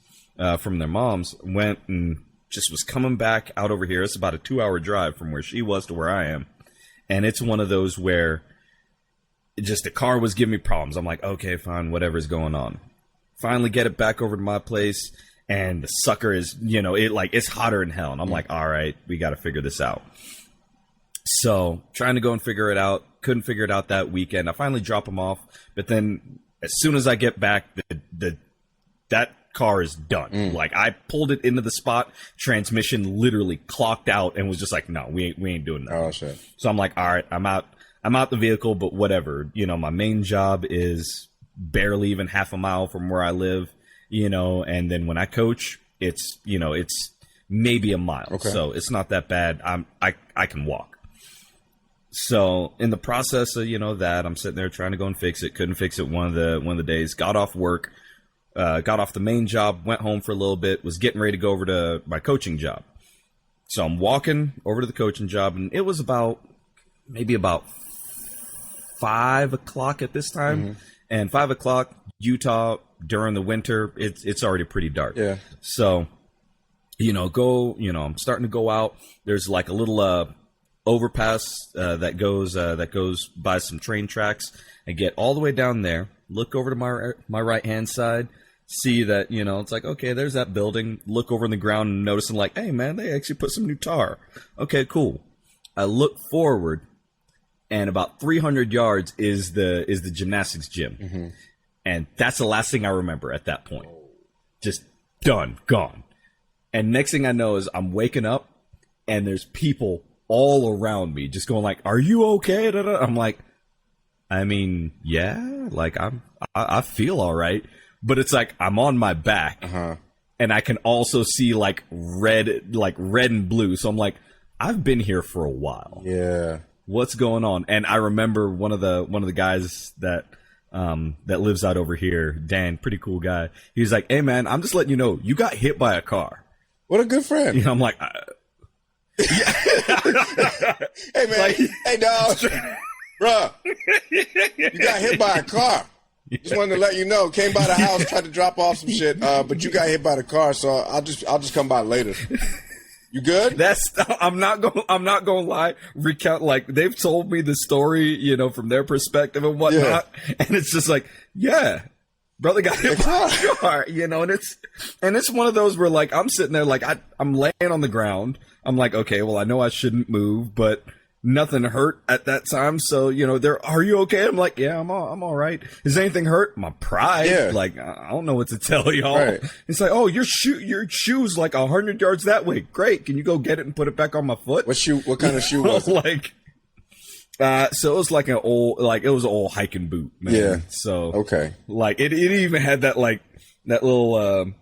from their moms, went and just was coming back out over here. It's about a 2-hour drive from where she was to where I am. And it's one of those where just the car was giving me problems. I'm like, okay, fine, whatever's going on. Finally get it back over to my place, and the sucker is, you know, it's hotter than hell. And I'm like, all right, we got to figure this out. So trying to go and figure it out. Couldn't figure it out that weekend. I finally drop them off. But then as soon as I get back, that car is done. Like, I pulled it into the spot, transmission literally clocked out, and was just like, no, we ain't doing that. Oh, shit. So I'm like, all right, I'm out the vehicle, but whatever. You know, my main job is barely even half a mile from where I live, you know, and then when I coach, it's, you know, it's maybe a mile. Okay. So it's not that bad. I can walk. So in the process of, you know, that, I'm sitting there trying to go and fix it. Couldn't fix it one of the days. Got off work, got off the main job, went home for a little bit, was getting ready to go over to my coaching job. So I'm walking over to the coaching job, and it was maybe about 5 o'clock at this time. And 5 o'clock, Utah, during the winter, it's already pretty dark. Yeah. So, you know, I'm starting to go out. There's like a little overpass that goes by some train tracks. I get all the way down there, look over to my right hand side, see that, you know, it's like, okay, there's that building. Look over in the ground and noticing, like, hey man, they actually put some new tar. Okay, cool. I look forward, and about 300 yards is the gymnastics gym. And that's the last thing I remember at that point. Just done, gone. And next thing I know is I'm waking up, and there's people all around me just going like, are you okay? I'm like, I mean, yeah, like I feel all right. But it's like I'm on my back, and I can also see like red and blue. So I'm like, I've been here for a while. Yeah. What's going on? And I remember one of the guys that lives out over here, Dan, pretty cool guy. He was like, hey man, I'm just letting you know, you got hit by a car. What a good friend. You know, I'm like, hey man, like, hey dog, bruh, you got hit by a car. Just wanted to let you know. Came by the house, tried to drop off some shit, but you got hit by the car, so I'll just come by later. You good? I'm not going to lie. Recount, like, they've told me the story, you know, from their perspective and whatnot. Yeah. And it's just like, yeah, brother got hit by a car, you know, and it's one of those where, like, I'm sitting there, like, I'm laying on the ground. I'm like, okay, well, I know I shouldn't move, but nothing hurt at that time. So, you know, are you okay? I'm like, yeah, I'm all right. Is anything hurt? My pride. Yeah. Like, I don't know what to tell y'all. Right. It's like, oh, your shoe's like 100 yards that way. Great. Can you go get it and put it back on my foot? What kind of shoe was it? Like, so it was like it was an old hiking boot, man. Yeah. So, okay. Like, it even had that little,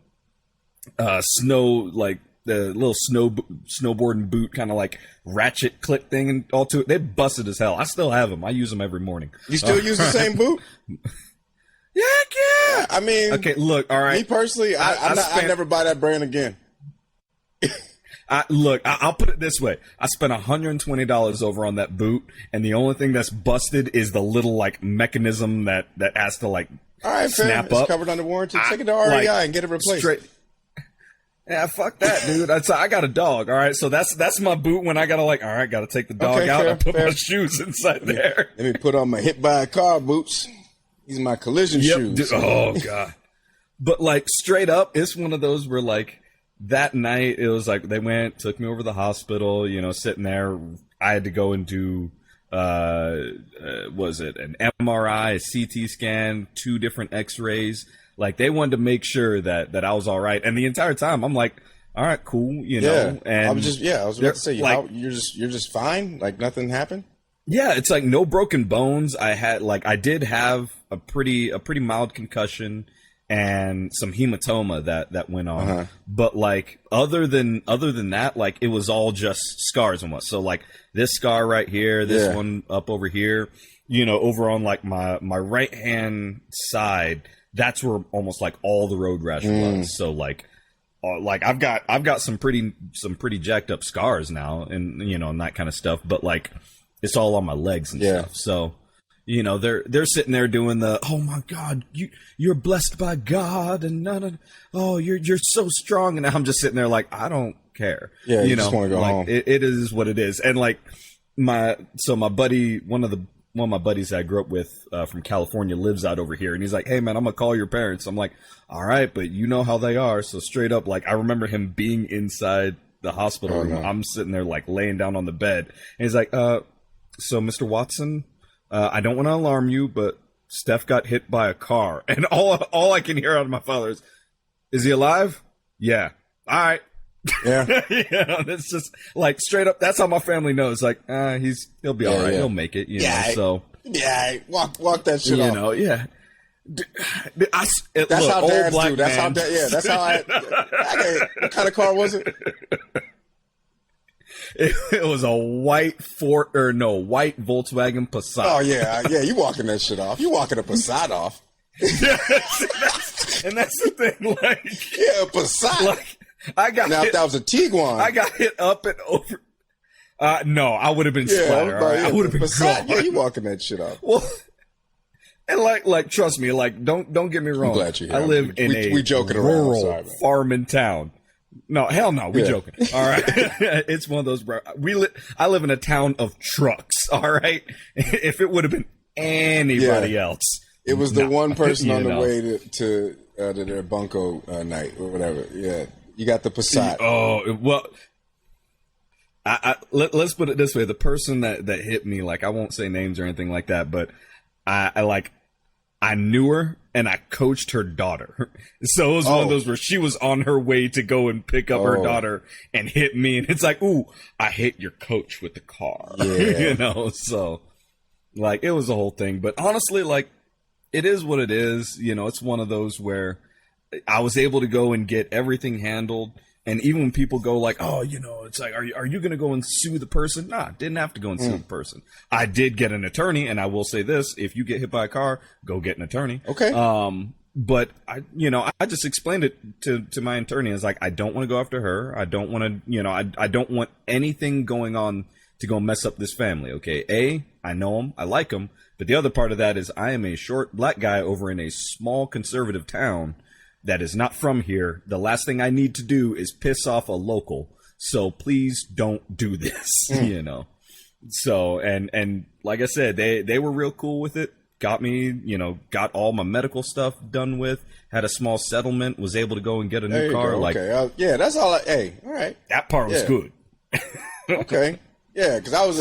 snow, like, the little snowboarding boot kind of like ratchet click thing and all to it. They busted as hell. I still have them. I use them every morning. You still use the same boot? Yeah. I mean, okay, look, all right. Me personally, I never buy that brand again. I'll put it this way. I spent $120 over on that boot, and the only thing that's busted is the little like mechanism that has to like all right, snap up. It's covered under warranty. Take it to REI and get it replaced. Yeah, fuck that, dude. I got a dog. All right, so that's my boot when I gotta like. All right, gotta take the dog out and put my shoes inside there. Let me put on my hit by a car boots. These are my collision shoes. Dude, oh god. But like straight up, it's one of those where like that night it was like they took me over to the hospital. You know, sitting there, I had to go and do was it an MRI, a CT scan, 2 different X-rays. Like, they wanted to make sure that I was all right. And the entire time, I'm like, all right, cool, you know. And I was about to say, like, you're just fine? Like, nothing happened? Yeah, it's like no broken bones. I did have a pretty mild concussion and some hematoma that went on. Uh-huh. But, like, other than that, like, it was all just scars and what. So, like, this scar right here, this one up over here, you know, over on, like, my right-hand side, that's where almost like all the road rash was. So like I've got some pretty jacked up scars now, and you know, and that kind of stuff. But like it's all on my legs and stuff. So you know, they're sitting there doing the oh my god, you're blessed by God, and you're so strong, and I'm just sitting there like I don't care. Yeah, you know, just want to go like, home. It is what it is, and like my buddy, one of my buddies that I grew up with from California lives out over here. And he's like, hey, man, I'm going to call your parents. I'm like, all right, but you know how they are. So straight up, like, I remember him being inside the hospital room. No. I'm sitting there, like, laying down on the bed. And he's like, so, Mr. Watson, I don't want to alarm you, but Steph got hit by a car. And all I can hear out of my father is he alive? Yeah. All right. Yeah. You know, it's just like straight up. That's how my family knows. Like, he'll be all right. Yeah. He'll make it. You know. So walk that shit off. You know, yeah. That's how dads do. That's how. That's how I. What kind of car was it? It was a white Volkswagen Passat. Oh yeah. You walking that shit off. You walking a Passat off. And that's the thing. Like, yeah, a Passat. Like, if that was a Tiguan. I got hit up and over. No, I would have been splattered. I would have been gone. Yeah, you walking that shit up. Well, and like, trust me, like, don't get me wrong. I'm glad you're here. I live in a rural farming town. No, hell no, we joking. All right, it's one of those. I live in a town of trucks. All right, if it would have been anybody else, it was the one person on the way to their bunko night or whatever. Yeah. You got the Passat. Oh, well, let's put it this way. The person that hit me, like, I won't say names or anything like that, but I knew her and I coached her daughter. So it was one of those where she was on her way to go and pick up her daughter and hit me. And it's like, ooh, I hit your coach with the car. Yeah. You know, so like it was the whole thing. But honestly, like, it is what it is. You know, it's one of those where I was able to go and get everything handled. And even when people go like, oh, you know, it's like, are you going to go and sue the person? Nah, didn't have to go and sue the person. I did get an attorney, and I will say this: if you get hit by a car, go get an attorney. Okay. But I just explained it to my attorney. It's like, I don't want to go after her. I don't want to, I don't want anything going on to go mess up this family. Okay. I know him. I like him. But the other part of that is I am a short black guy over in a small conservative town that is not from here. The last thing I need to do is piss off a local. So please don't do this, you know. So and like I said, they were real cool with it. Got me, you know, got all my medical stuff done with. Had a small settlement. Was able to go and get a new car. Go. Like, okay, yeah, that's all. Hey, all right. That part was good. Okay. Yeah, because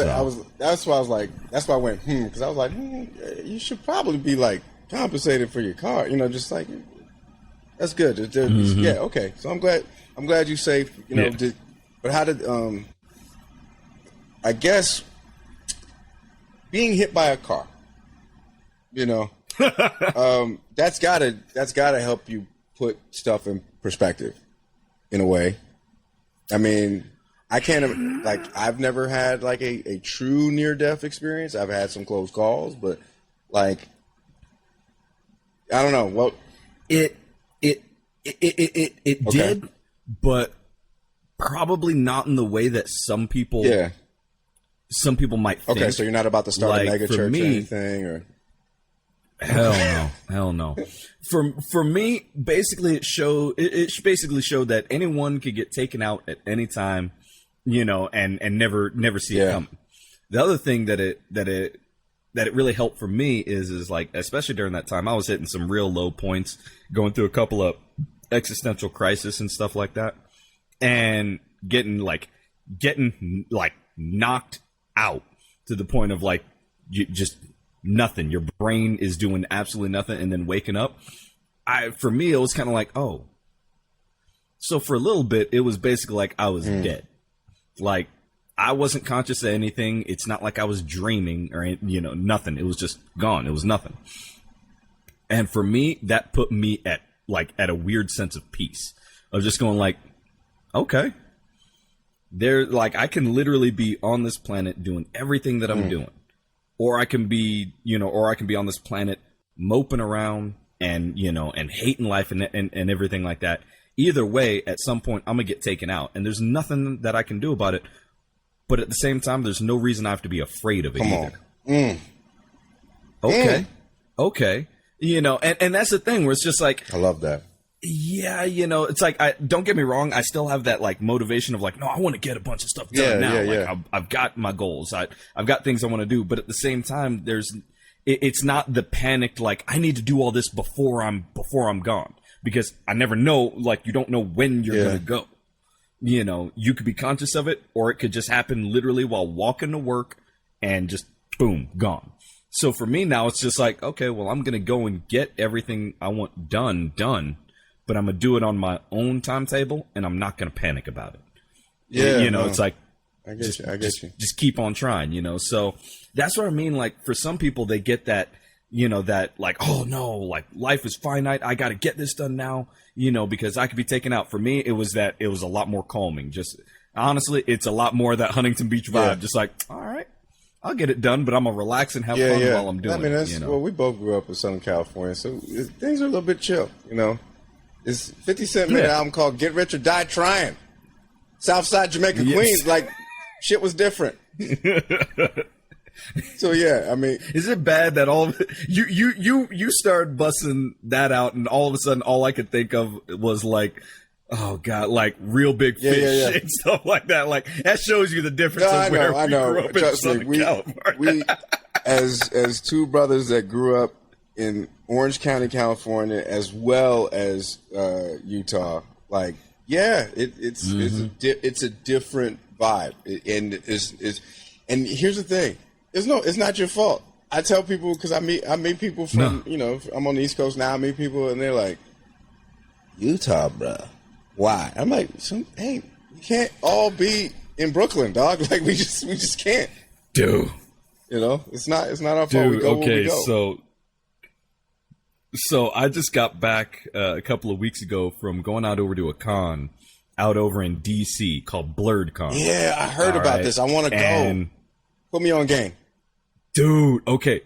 that's why I was like, that's why I went, because I was like, you should probably be like compensated for your car, you know, just like, that's good. Yeah, okay. So I'm glad you saved, you know, but how did, I guess, being hit by a car, you know, that's gotta help you put stuff in perspective in a way. I mean, I can't, like, I've never had like a true near-death experience. I've had some close calls, but like, I don't know. Well, it did, but probably not in the way that some people might think. Okay, so you're not about to start like, a mega church or anything, or hell no. For me, basically it basically showed that anyone could get taken out at any time, you know, and never see it coming. The other thing that it really helped for me is like, especially during that time, I was hitting some real low points, going through a couple of existential crisis and stuff like that, and getting knocked out to the point of like, you just nothing. Your brain is doing absolutely nothing, and then waking up. For me, it was kind of like, oh. So for a little bit, it was basically like I was dead. Like, I wasn't conscious of anything. It's not like I was dreaming or, you know, nothing. It was just gone. It was nothing. And for me, that put me at a weird sense of peace of just going like, okay, I can literally be on this planet doing everything that I'm doing. Or I can be, you know, on this planet moping around and, you know, and hating life and everything like that. Either way, at some point, I'm going to get taken out. And there's nothing that I can do about it. But at the same time, there's no reason I have to be afraid of it either. Okay. You know, and that's the thing where it's just like, I love that. Yeah, you know, it's like, don't get me wrong, I still have that like motivation of like, no, I want to get a bunch of stuff done now. Like, I've got my goals. I've got things I want to do. But at the same time, it's not the panicked like, I need to do all this before I'm gone. Because I never know, like, you don't know when you're going to go. You know, you could be conscious of it, or it could just happen literally while walking to work and just, boom, gone. So for me now, it's just like, okay, well, I'm going to go and get everything I want done, but I'm going to do it on my own timetable, and I'm not going to panic about it. Yeah. You know, it's like, I get you. Just keep on trying, you know? So that's what I mean. Like, for some people, they get that, you know, that like, oh no, like life is finite. I got to get this done now, you know, because I could be taken out. For me, it was a lot more calming. Just honestly, it's a lot more of that Huntington Beach vibe. Just like, all right, I'll get it done, but I'm going to relax and have fun while I'm doing it. I mean, that's, well, we both grew up in Southern California, so things are a little bit chill, you know. It's 50 Cent made an album called Get Rich or Die Trying. Southside Jamaica, Queens, like, shit was different. So yeah, I mean, is it bad that all of you started busting that out, and all of a sudden, all I could think of was like, oh god, like Real Big Fish and stuff like that. Like that shows you the difference of where we grew up in Southern California. We, as two brothers that grew up in Orange County, California, as well as Utah, like it's a different vibe, and here's the thing. It's not your fault. I tell people, because I meet people from, you know, I'm on the East Coast now. I meet people and they're like, Utah, bruh. Why? I'm like, hey, we can't all be in Brooklyn, dog. Like we just can't. Dude. You know, it's not our fault. We go where we go. So I just got back a couple of weeks ago from going out over to a con out over in DC called Blurred Con. Yeah, I heard about this. I want to go. Put me on game. Dude, okay.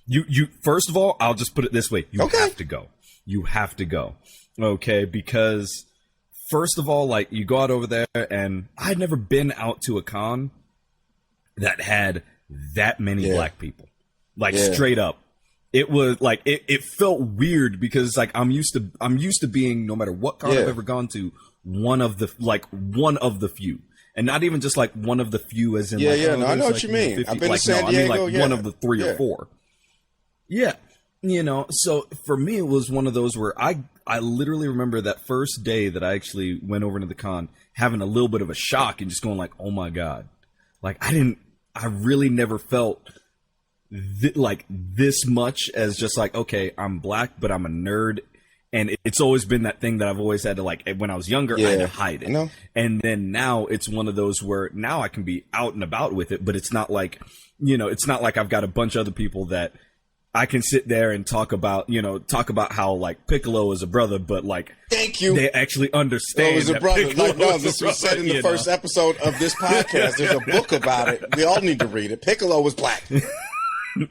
You first of all, I'll just put it this way. You have to go. You have to go. Okay, because first of all, like you go out over there, and I'd never been out to a con that had that many black people. Like straight up. It was like it felt weird because like I'm used to being, no matter what con I've ever gone to, one of the few. And not even just like one of the few, as in Yeah, like, yeah, oh, no, I there's know what like, you mean. 50. I've been to like, San no, I mean Diego, like yeah. one of the 3 Yeah. or 4. Yeah. So for me, it was one of those where I literally remember that first day that I actually went over to the con, having a little bit of a shock and just going like, oh my God. Like I really never felt like this much as just like, okay, I'm black, but I'm a nerd. And it's always been that thing that I've always had to, like, when I was younger, I had to hide it. I know. And then now it's one of those where now I can be out and about with it, but it's not like, it's not like I've got a bunch of other people that I can sit there and talk about how like Piccolo is a brother, but like, thank you. They actually understand. Piccolo is a brother. Piccolo Like, no, is a this was said in the brother, first episode of this podcast. There's a book about it. We all need to read it. Piccolo was black.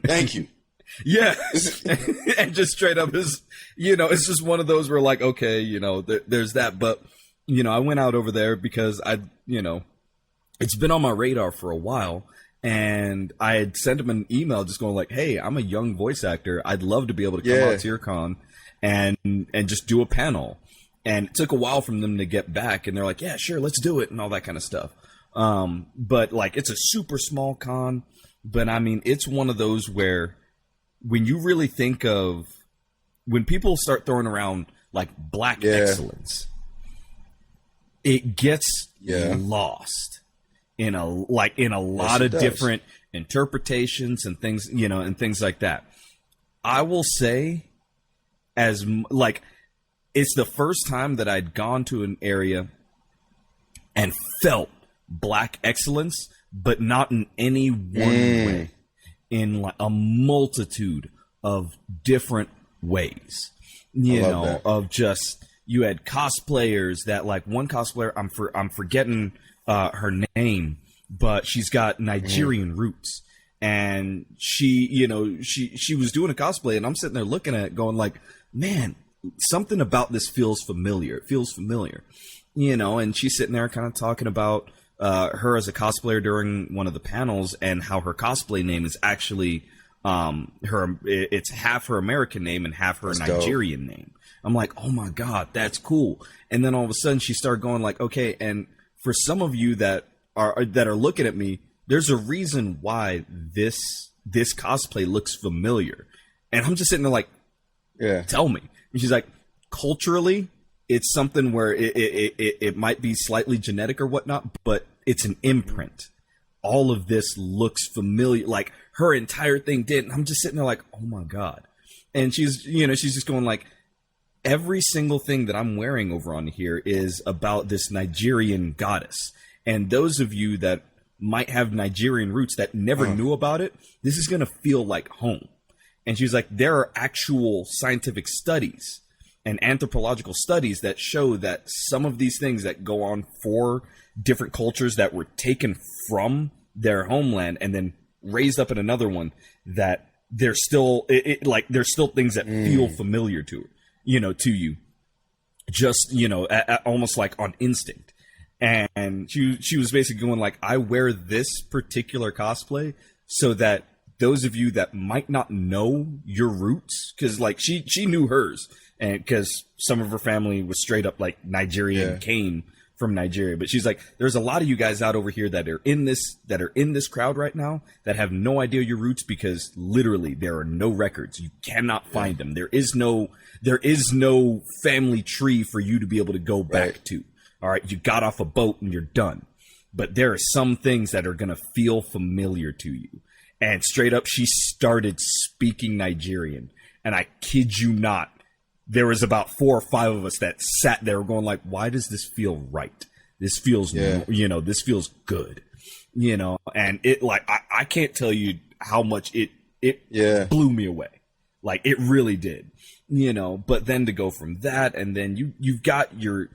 Thank you. Yeah. And just straight up is, it's just one of those where like, okay, there's that. But, I went out over there because it's been on my radar for a while. And I had sent him an email just going like, hey, I'm a young voice actor. I'd love to be able to come out to your con and just do a panel. And it took a while for them to get back. And they're like, yeah, sure, let's do it and all that kind of stuff. But like, it's a super small con. But I mean, it's one of those where when you really think of when people start throwing around like black excellence, it gets lost in a lot of different interpretations and things, and things like that. I will say, it's the first time that I'd gone to an area and felt black excellence, but not in any one way, in like a multitude of different ways, of just, you had cosplayers that like one cosplayer, I'm forgetting her name, but she's got Nigerian roots, and she was doing a cosplay, and I'm sitting there looking at it going like, man, something about this feels familiar. It feels familiar, and she's sitting there kind of talking about her as a cosplayer during one of the panels, and how her cosplay name is actually it's half her American name and half her Nigerian name. I'm like, oh my God, that's cool. And then all of a sudden she started going like, okay, and for some of you that are looking at me, there's a reason why this cosplay looks familiar. And I'm just sitting there like, tell me. And she's like, culturally, it's something where it might be slightly genetic or whatnot, but it's an imprint. All of this looks familiar. Like her entire thing did. And I'm just sitting there like, oh my God. And she's just going like, every single thing that I'm wearing over on here is about this Nigerian goddess. And those of you that might have Nigerian roots that never knew about it, this is going to feel like home. And she's like, there are actual scientific studies and anthropological studies that show that some of these things that go on for different cultures that were taken from their homeland and then raised up in another one, that they're still there's still things that feel familiar to you, just, almost like on instinct. And she was basically going like, I wear this particular cosplay so that those of you that might not know your roots, because like she knew hers, and because some of her family was straight up like Nigerian, came from Nigeria, but she's like, there's a lot of you guys out over here that are in this crowd right now that have no idea your roots, because literally there are no records. You cannot find them. There is no family tree for you to be able to go back to. All right, you got off a boat and you're done. But there are some things that are going to feel familiar to you. And straight up, she started speaking Nigerian. And I kid you not, there was about 4 or 5 of us that sat there going like, why does this feel right? This feels, this feels good. And it like, I can't tell you how much it blew me away. Like it really did, but then to go from that, and then you've got your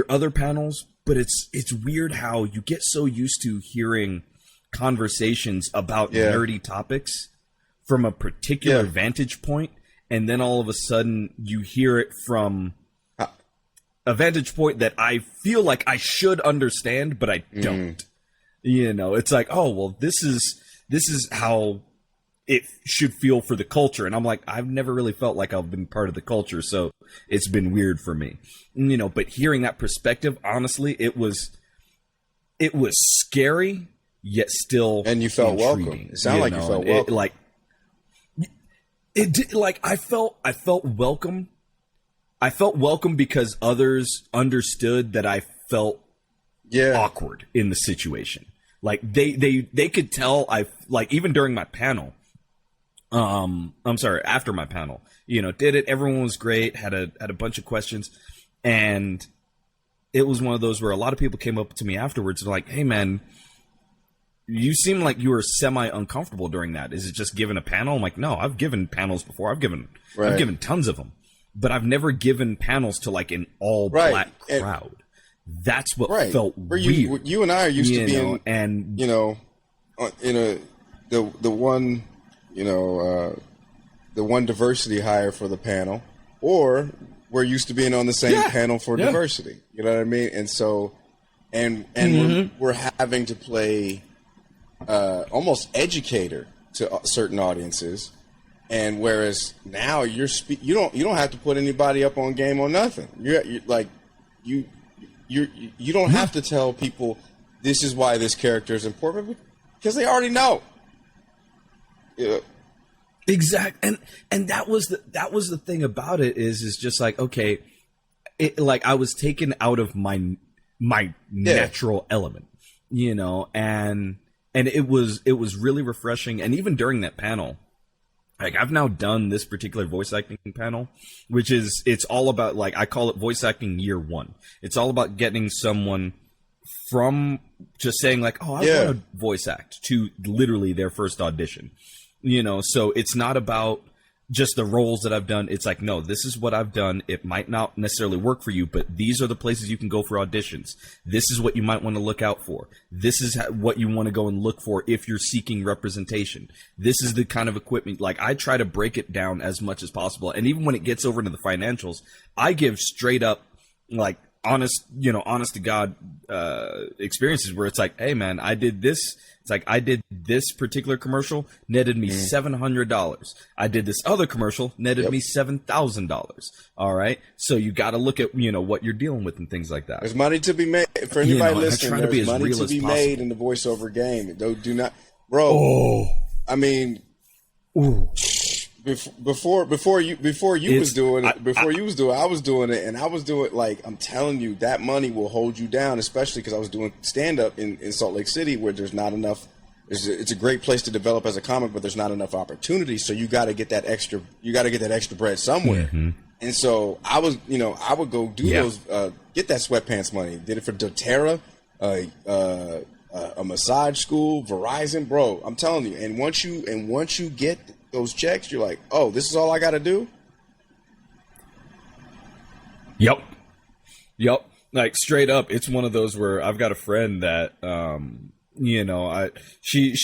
other panels, but it's weird how you get so used to hearing conversations about nerdy topics from a particular vantage point, and then all of a sudden you hear it from a vantage point that I feel like I should understand, but I don't. It's like, oh well, this is how it should feel for the culture. And I'm like, I've never really felt like I've been part of the culture, so it's been weird for me. But hearing that perspective, honestly, it was it was scary yet still And you felt intriguing, welcome. It sounded like you felt welcome. It did, like I felt welcome. I felt welcome because others understood that I felt awkward in the situation. Like they could tell even during my panel. After my panel, did it. Everyone was great. Had a bunch of questions, and it was one of those where a lot of people came up to me afterwards and like, "Hey, man, you seem like you were semi uncomfortable during that. Is it just giving a panel?" I'm like, "No, I've given panels before. I've given tons of them, but I've never given pannos to like an all black crowd." That's what felt weird. You and I are used to being, the one diversity hire for the panel, or we're used to being on the same panel for diversity. You know what I mean? And so, we're having to play almost educator to certain audiences, and whereas now you don't have to put anybody up on game or nothing. You don't have to tell people this is why this character is important because they already know. Yeah. Exactly, and that was the thing about it is just like, okay, I was taken out of my natural element, and it was really refreshing. And even during that panel, like I've now done this particular voice acting panel, which it's all about, like, I call it voice acting year one. It's all about getting someone from just saying like, oh, I want to voice act, to literally their first audition. So it's not about just the roles that I've done. It's like, no, this is what I've done. It might not necessarily work for you, but these are the places you can go for auditions. This is what you might want to look out for. This is what you want to go and look for if you're seeking representation. This is the kind of equipment. Like, I try to break it down as much as possible. And even when it gets over into the financials, I give straight up, like, honest to God experiences where it's like, hey man, I did this. It's like, I did this particular commercial, netted me $700. I did this other commercial, netted me $7,000. All right. So you got to look at, what you're dealing with and things like that. There's money to be made for anybody listening. There's money to be made in the voiceover game. Do not, bro. Oh. I mean, before you was doing it, I was doing it, and I was doing, like, I'm telling you, that money will hold you down, especially because I was doing stand up in Salt Lake City, where there's not enough. It's a great place to develop as a comic, but there's not enough opportunity. So you got to get that extra. You got to get that extra bread somewhere. Mm-hmm. And so I was, I would go do those, get that sweatpants money. Did it for doTERRA, a massage school, Verizon, bro. I'm telling you. And once you get those checks, you're like, oh, this is all I got to do? Yep. Like, straight up, it's one of those where I've got a friend that, she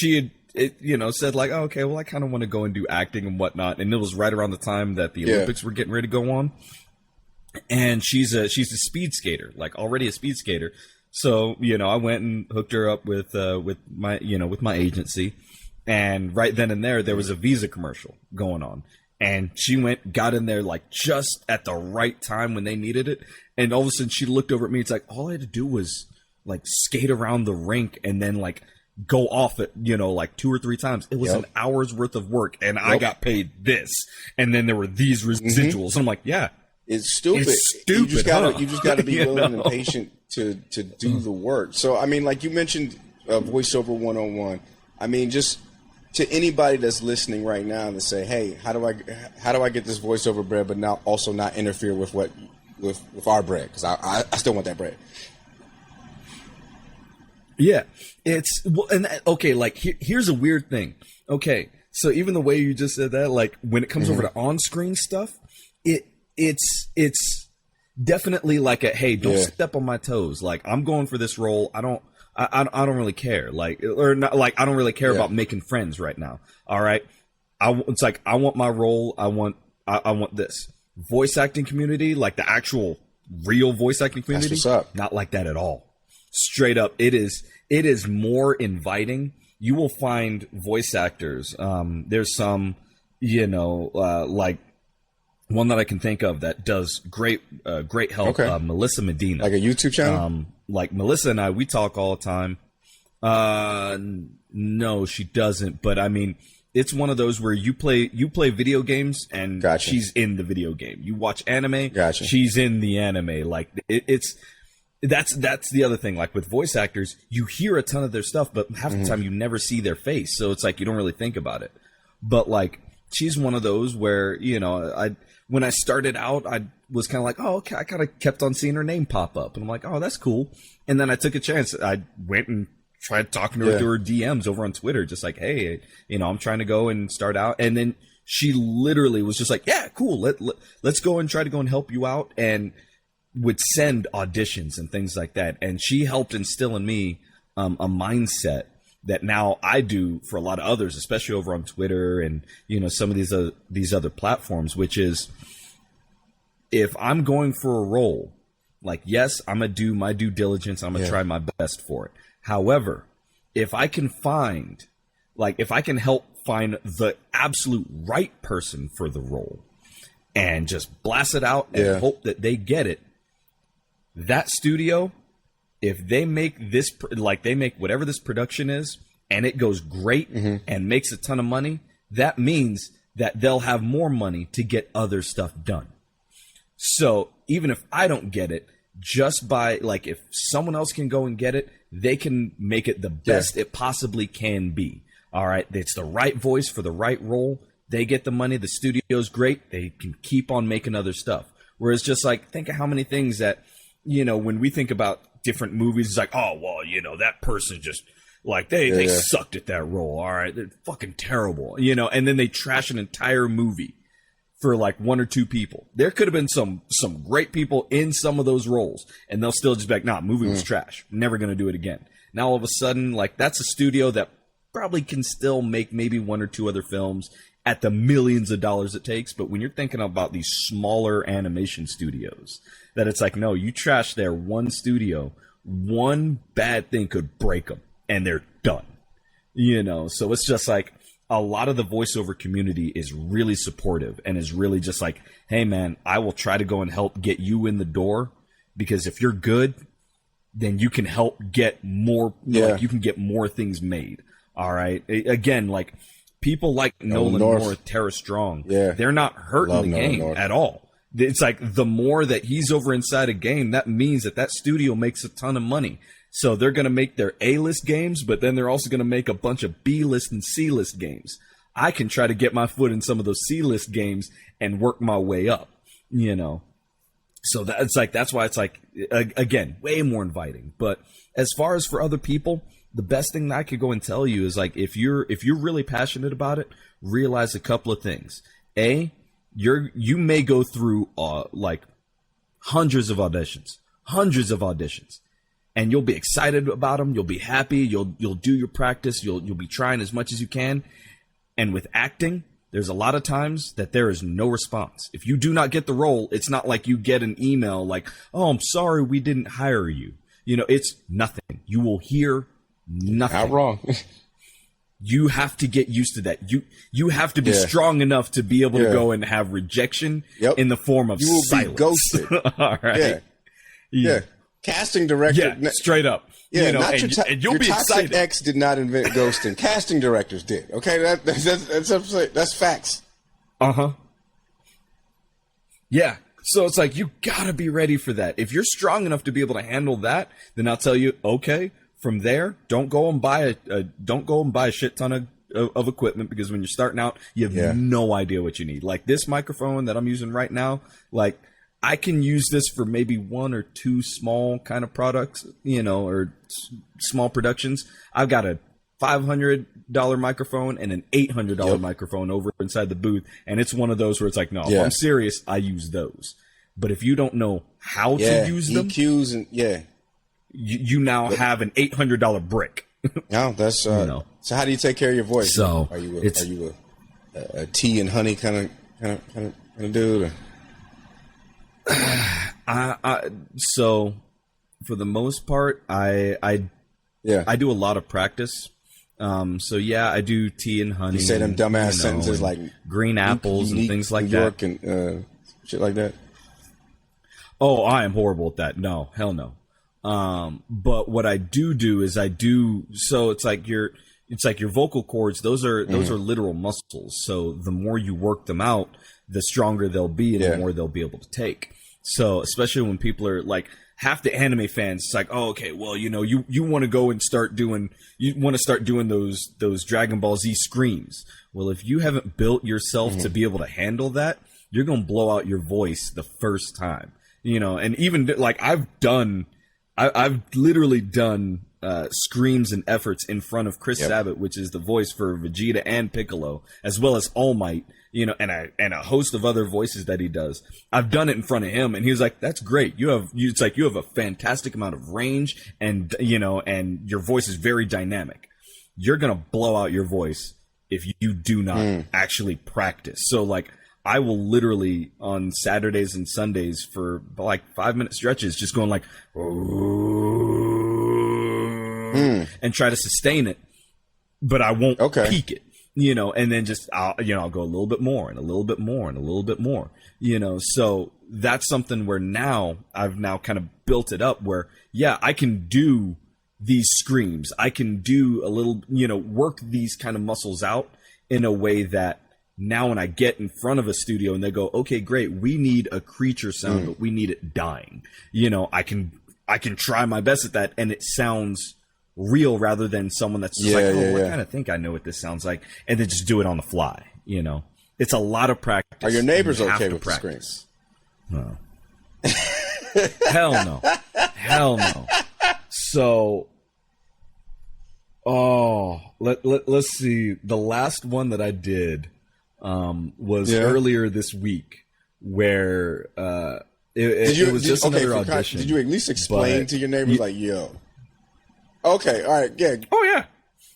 had, said like, oh, okay, well, I kind of want to go and do acting and whatnot. And it was right around the time that the Olympics were getting ready to go on. And she's a speed skater, like already a speed skater. So, I went and hooked her up with my agency. And right then and there was a Visa commercial going on. And she got in there like just at the right time when they needed it. And all of a sudden she looked over at me. It's like, all I had to do was like skate around the rink and then like go off it, like 2 or 3 times. It was an hour's worth of work, and I got paid this. And then there were these residuals. And I'm like, yeah. It's stupid. You just gotta be willing and patient to do the work. So, I mean, like you mentioned, voiceover 101. I mean, just to anybody that's listening right now and say, hey, how do I get this voiceover bread, but now also not interfere with our bread? Because I still want that bread. Yeah, here's a weird thing. Okay, so even the way you just said that, like when it comes over to on-screen stuff, it's definitely like a, hey, don't step on my toes. Like, I'm going for this role. I don't really care. Like, or not, like, I don't really care about making friends right now. All right. It's like, I want my role. I want this voice acting community, like the actual real voice acting community. That's what's up. Not like that at all. Straight up. It is more inviting. You will find voice actors. There's some, like one that I can think of that does great help. Okay. Melissa Medina. Like a YouTube channel? like Melissa and I, we talk all the time. No, she doesn't. But I mean, it's one of those where you play video games and she's in the video game. You watch anime, she's in the anime. Like that's the other thing. Like with voice actors, you hear a ton of their stuff, but half the time you never see their face. So it's like you don't really think about it. But like she's one of those where, you know, when I started out, I was kind of like, oh, okay. I kind of kept on seeing her name pop up, and I'm like, oh, that's cool. And then I took a chance. I went and tried talking to her through her DMs over on Twitter, just like, hey, you know, I'm trying to go and start out. And then she literally was just like, yeah, cool. Let's go and try to go and help you out, and would send auditions and things like that. And she helped instill in me a mindset that now I do for a lot of others, especially over on Twitter and, you know, some of these other platforms, which is, if I'm going for a role, like, yes, I'm going to do my due diligence. I'm going to try my best for it. However, if I can help find the absolute right person for the role and just blast it out and hope that they get it, that studio, if they make this, like they make whatever this production is, and it goes great and makes a ton of money, that means that they'll have more money to get other stuff done. So even if I don't get it, just by, like, if someone else can go and get it, they can make it the best it possibly can be. All right. It's the right voice for the right role. They get the money. The studio's great. They can keep on making other stuff. Whereas just like, think of how many things that, you know, when we think about different movies, it's like, oh, well, you know, that person just, like, they sucked at that role. All right. They're fucking terrible, you know, and then they trash an entire movie for like one or two people. There could have been some great people in some of those roles, and they'll still just be like, nah, movie was trash. Never going to do it again. Now, all of a sudden, like, that's a studio that probably can still make maybe one or two other films at the millions of dollars it takes. But when you're thinking about these smaller animation studios, that it's like, no, you trash their one studio, one bad thing could break them, and they're done. You know, so it's just like, a lot of the voiceover community is really supportive and is really just like, hey, man, I will try to go and help get you in the door, because if you're good, then you can help get more, like, you can get more things made. All right. Again, like, people like Nolan North, Tara Strong, they're not hurting the game at all. It's like, the more that he's over inside a game, that means that studio makes a ton of money. So they're going to make their A-list games, but then they're also going to make a bunch of B-list and C-list games. I can try to get my foot in some of those C-list games and work my way up, you know. So that's why it's like, again, way more inviting. But as far as for other people, the best thing that I could go and tell you is, like, if you're really passionate about it, realize a couple of things. A, you may go through like hundreds of auditions. And you'll be excited about them. You'll be happy. You'll do your practice. You'll be trying as much as you can. And with acting, there's a lot of times that there is no response. If you do not get the role, it's not like you get an email like, oh, I'm sorry, we didn't hire you. You know, it's nothing. You will hear nothing. Not wrong. You have to get used to that. You have to be strong enough to be able to go and have rejection in the form of silence. You will be ghosted. All right. Yeah. Casting director. Yeah, straight up. Yeah, you know, not and you'll your be toxic excited. ex did not invent ghosting. Casting directors did. Okay, that's facts. Yeah. So it's like, you gotta be ready for that. If you're strong enough to be able to handle that, then I'll tell you, okay, from there, don't go and buy a shit ton of equipment, because when you're starting out, you have no idea what you need. Like this microphone that I'm using right now, like, I can use this for maybe one or two small kind of products, you know, or small productions. I've got a $500 microphone and an $800 microphone over inside the booth. And it's one of those where it's like, no, if I'm serious, I use those. But if you don't know how to use them, EQs and you now have an $800 brick. No, that's, you know. So how do you take care of your voice? So are you a tea and honey kind of dude? Or? So for the most part, I do a lot of practice. So I do tea and honey. You say them dumbass sentences like green apples and things like New York that. And shit like that. Oh, I am horrible at that. No, hell no. But what I do is so it's like your vocal cords, those are literal muscles. So the more you work them out, the stronger they'll be and the more they'll be able to take. So especially when people are like, half the anime fans, it's like, oh, okay, well, you want to go and start doing those Dragon Ball Z screams. Well, if you haven't built yourself to be able to handle that, you're going to blow out your voice the first time, and even like I've literally done screams and efforts in front of Chris Sabat, which is the voice for Vegeta and Piccolo, as well as All Might, and a host of other voices that he does. I've done it in front of him, and he was like, "That's great. It's like you have a fantastic amount of range, and and your voice is very dynamic. You're gonna blow out your voice if you do not actually practice." So like, I will literally on Saturdays and Sundays for like 5-minute stretches just going like, and try to sustain it, but I won't peak it, and then just I'll go a little bit more and a little bit more and a little bit more, so that's something where now I've kind of built it up where, I can do these screams. I can do a little, work these kind of muscles out in a way that now when I get in front of a studio and they go, okay, great, we need a creature sound, but we need it dying. I can try my best at that, and it sounds real rather than someone that's just I kind of think I know what this sounds like, and then just do it on the fly. It's a lot of practice. Are your neighbors okay with the screams? No. Hell no. So, let's see. The last one that I did was earlier this week, where it was just another audition. Did you at least explain to your neighbors like, yo? Okay, all right, yeah. Oh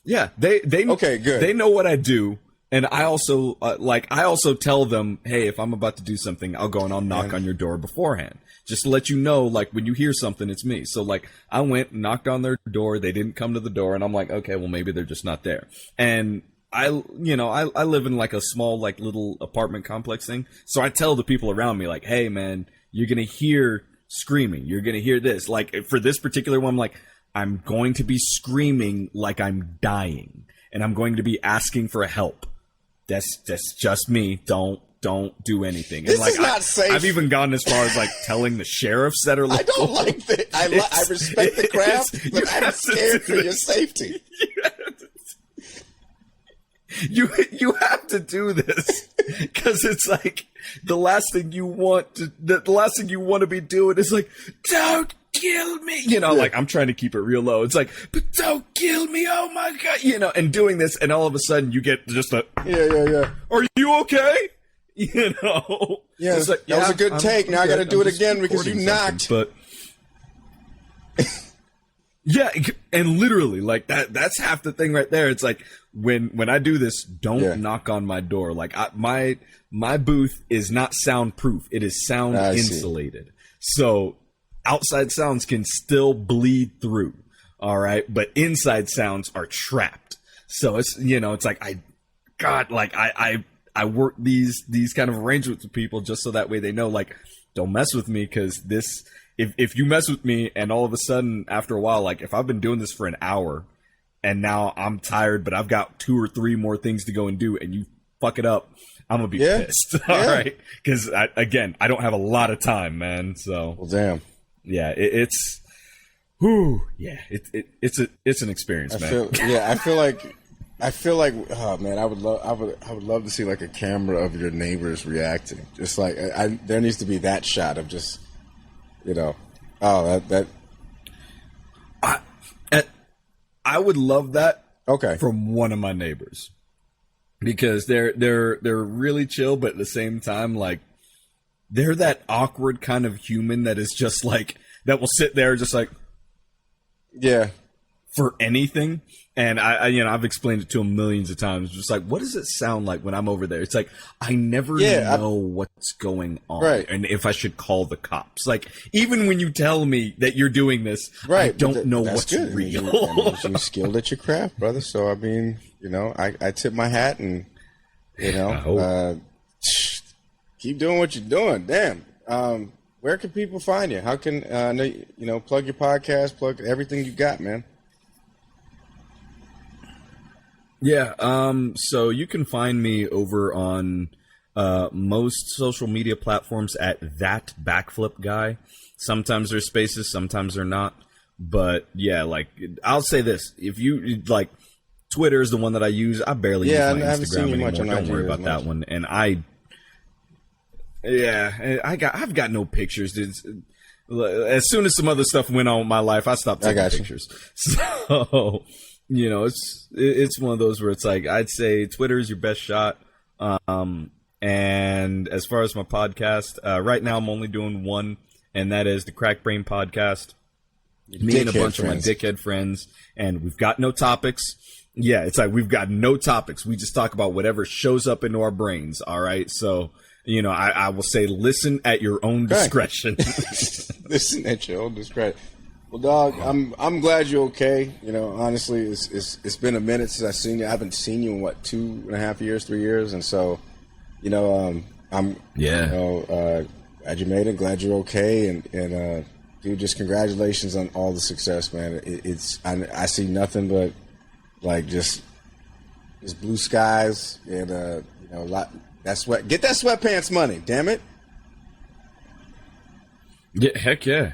yeah. They okay, good. They know what I do, and I also I also tell them, hey, if I'm about to do something, I'll go and I'll knock on your door beforehand, just to let you know, like when you hear something, it's me. So like I went, knocked on their door, they didn't come to the door, and I'm like, okay, well maybe they're just not there. And I live in like a small like little apartment complex thing, so I tell the people around me like, hey man, you're gonna hear screaming, you're gonna hear this. Like for this particular one, I'm like, I'm going to be screaming like I'm dying, and I'm going to be asking for help. That's just me. Don't do anything. This and like, is not safe. I've even gone as far as like telling the sheriffs that are local. I don't like that. I respect the craft, but I'm scared for your safety. You have to do this because it's like the last thing you want to be doing is like, don't kill me, like I'm trying to keep it real low. It's like, but don't kill me, oh my god, and doing this, and all of a sudden you get just a yeah. Are you okay? Yeah, it's like, that was a good take. Now I got to do it again because you knocked. But yeah, and literally like that's half the thing right there. It's like when I do this, don't knock on my door. Like my booth is not soundproof. It is sound insulated. So outside sounds can still bleed through. All right. But inside sounds are trapped. So it's, it's like, I work these kind of arrangements with people just so that way they know, like, don't mess with me. Cause if you mess with me and all of a sudden after a while, like if I've been doing this for an hour and now I'm tired, but I've got 2 or 3 more things to go and do, and you fuck it up, I'm gonna be pissed. All right. Cause I don't have a lot of time, man. So, well, damn. Yeah, it's an experience, man. I feel like, oh man, I would love to see like a camera of your neighbors reacting. Just like there needs to be that shot of just, I would love that. Okay. From one of my neighbors, because they're really chill, but at the same time, like, they're that awkward kind of human that is just like, that will sit there just like, for anything. And I've explained it to them millions of times. Just like, what does it sound like when I'm over there? It's like, I never know what's going on, and if I should call the cops. Like, even when you tell me that you're doing this, I don't know what's good. Real. You're skilled at your craft, brother. So I mean, I tip my hat, and keep doing what you're doing. Damn. where can people find you? How can plug your podcast, plug everything you got, man? Yeah, so you can find me over on most social media platforms at that backflip guy. Sometimes there's spaces, sometimes they're not. But yeah, like I'll say this: if you like, Twitter is the one that I use. I barely use my Instagram anymore. Don't worry about that one. And I've got no pictures. Dude. As soon as some other stuff went on with my life, I stopped taking pictures. So it's one of those where it's like I'd say Twitter is your best shot. And as far as my podcast, right now I'm only doing one, and that is the Crack Brain Podcast. Me and a bunch of my dickhead friends, and we've got no topics. Yeah, it's like we've got no topics. We just talk about whatever shows up into our brains. All right, so I will say, listen at your own discretion. Listen at your own discretion. Well, dog, I'm glad you're okay. Honestly, it's been a minute since I've seen you. I haven't seen you in 2.5 years, 3 years, and so I'm glad you made it. Glad you're okay, and dude, just congratulations on all the success, man. I see nothing but like just blue skies and a lot. Get that sweatpants money, damn it. Yeah, heck yeah.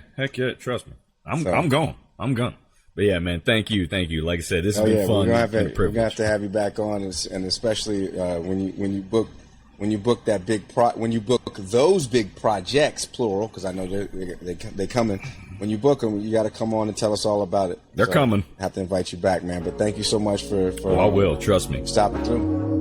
Trust me, I'm going. But yeah, man, thank you. Like I said, this has been fun. We're gonna have to have you back on, and especially when you book those big projects, plural, because I know they coming. When you book them, you got to come on and tell us all about it. They're coming. I have to invite you back, man. But thank you so much for I will. Trust me. Stopping through.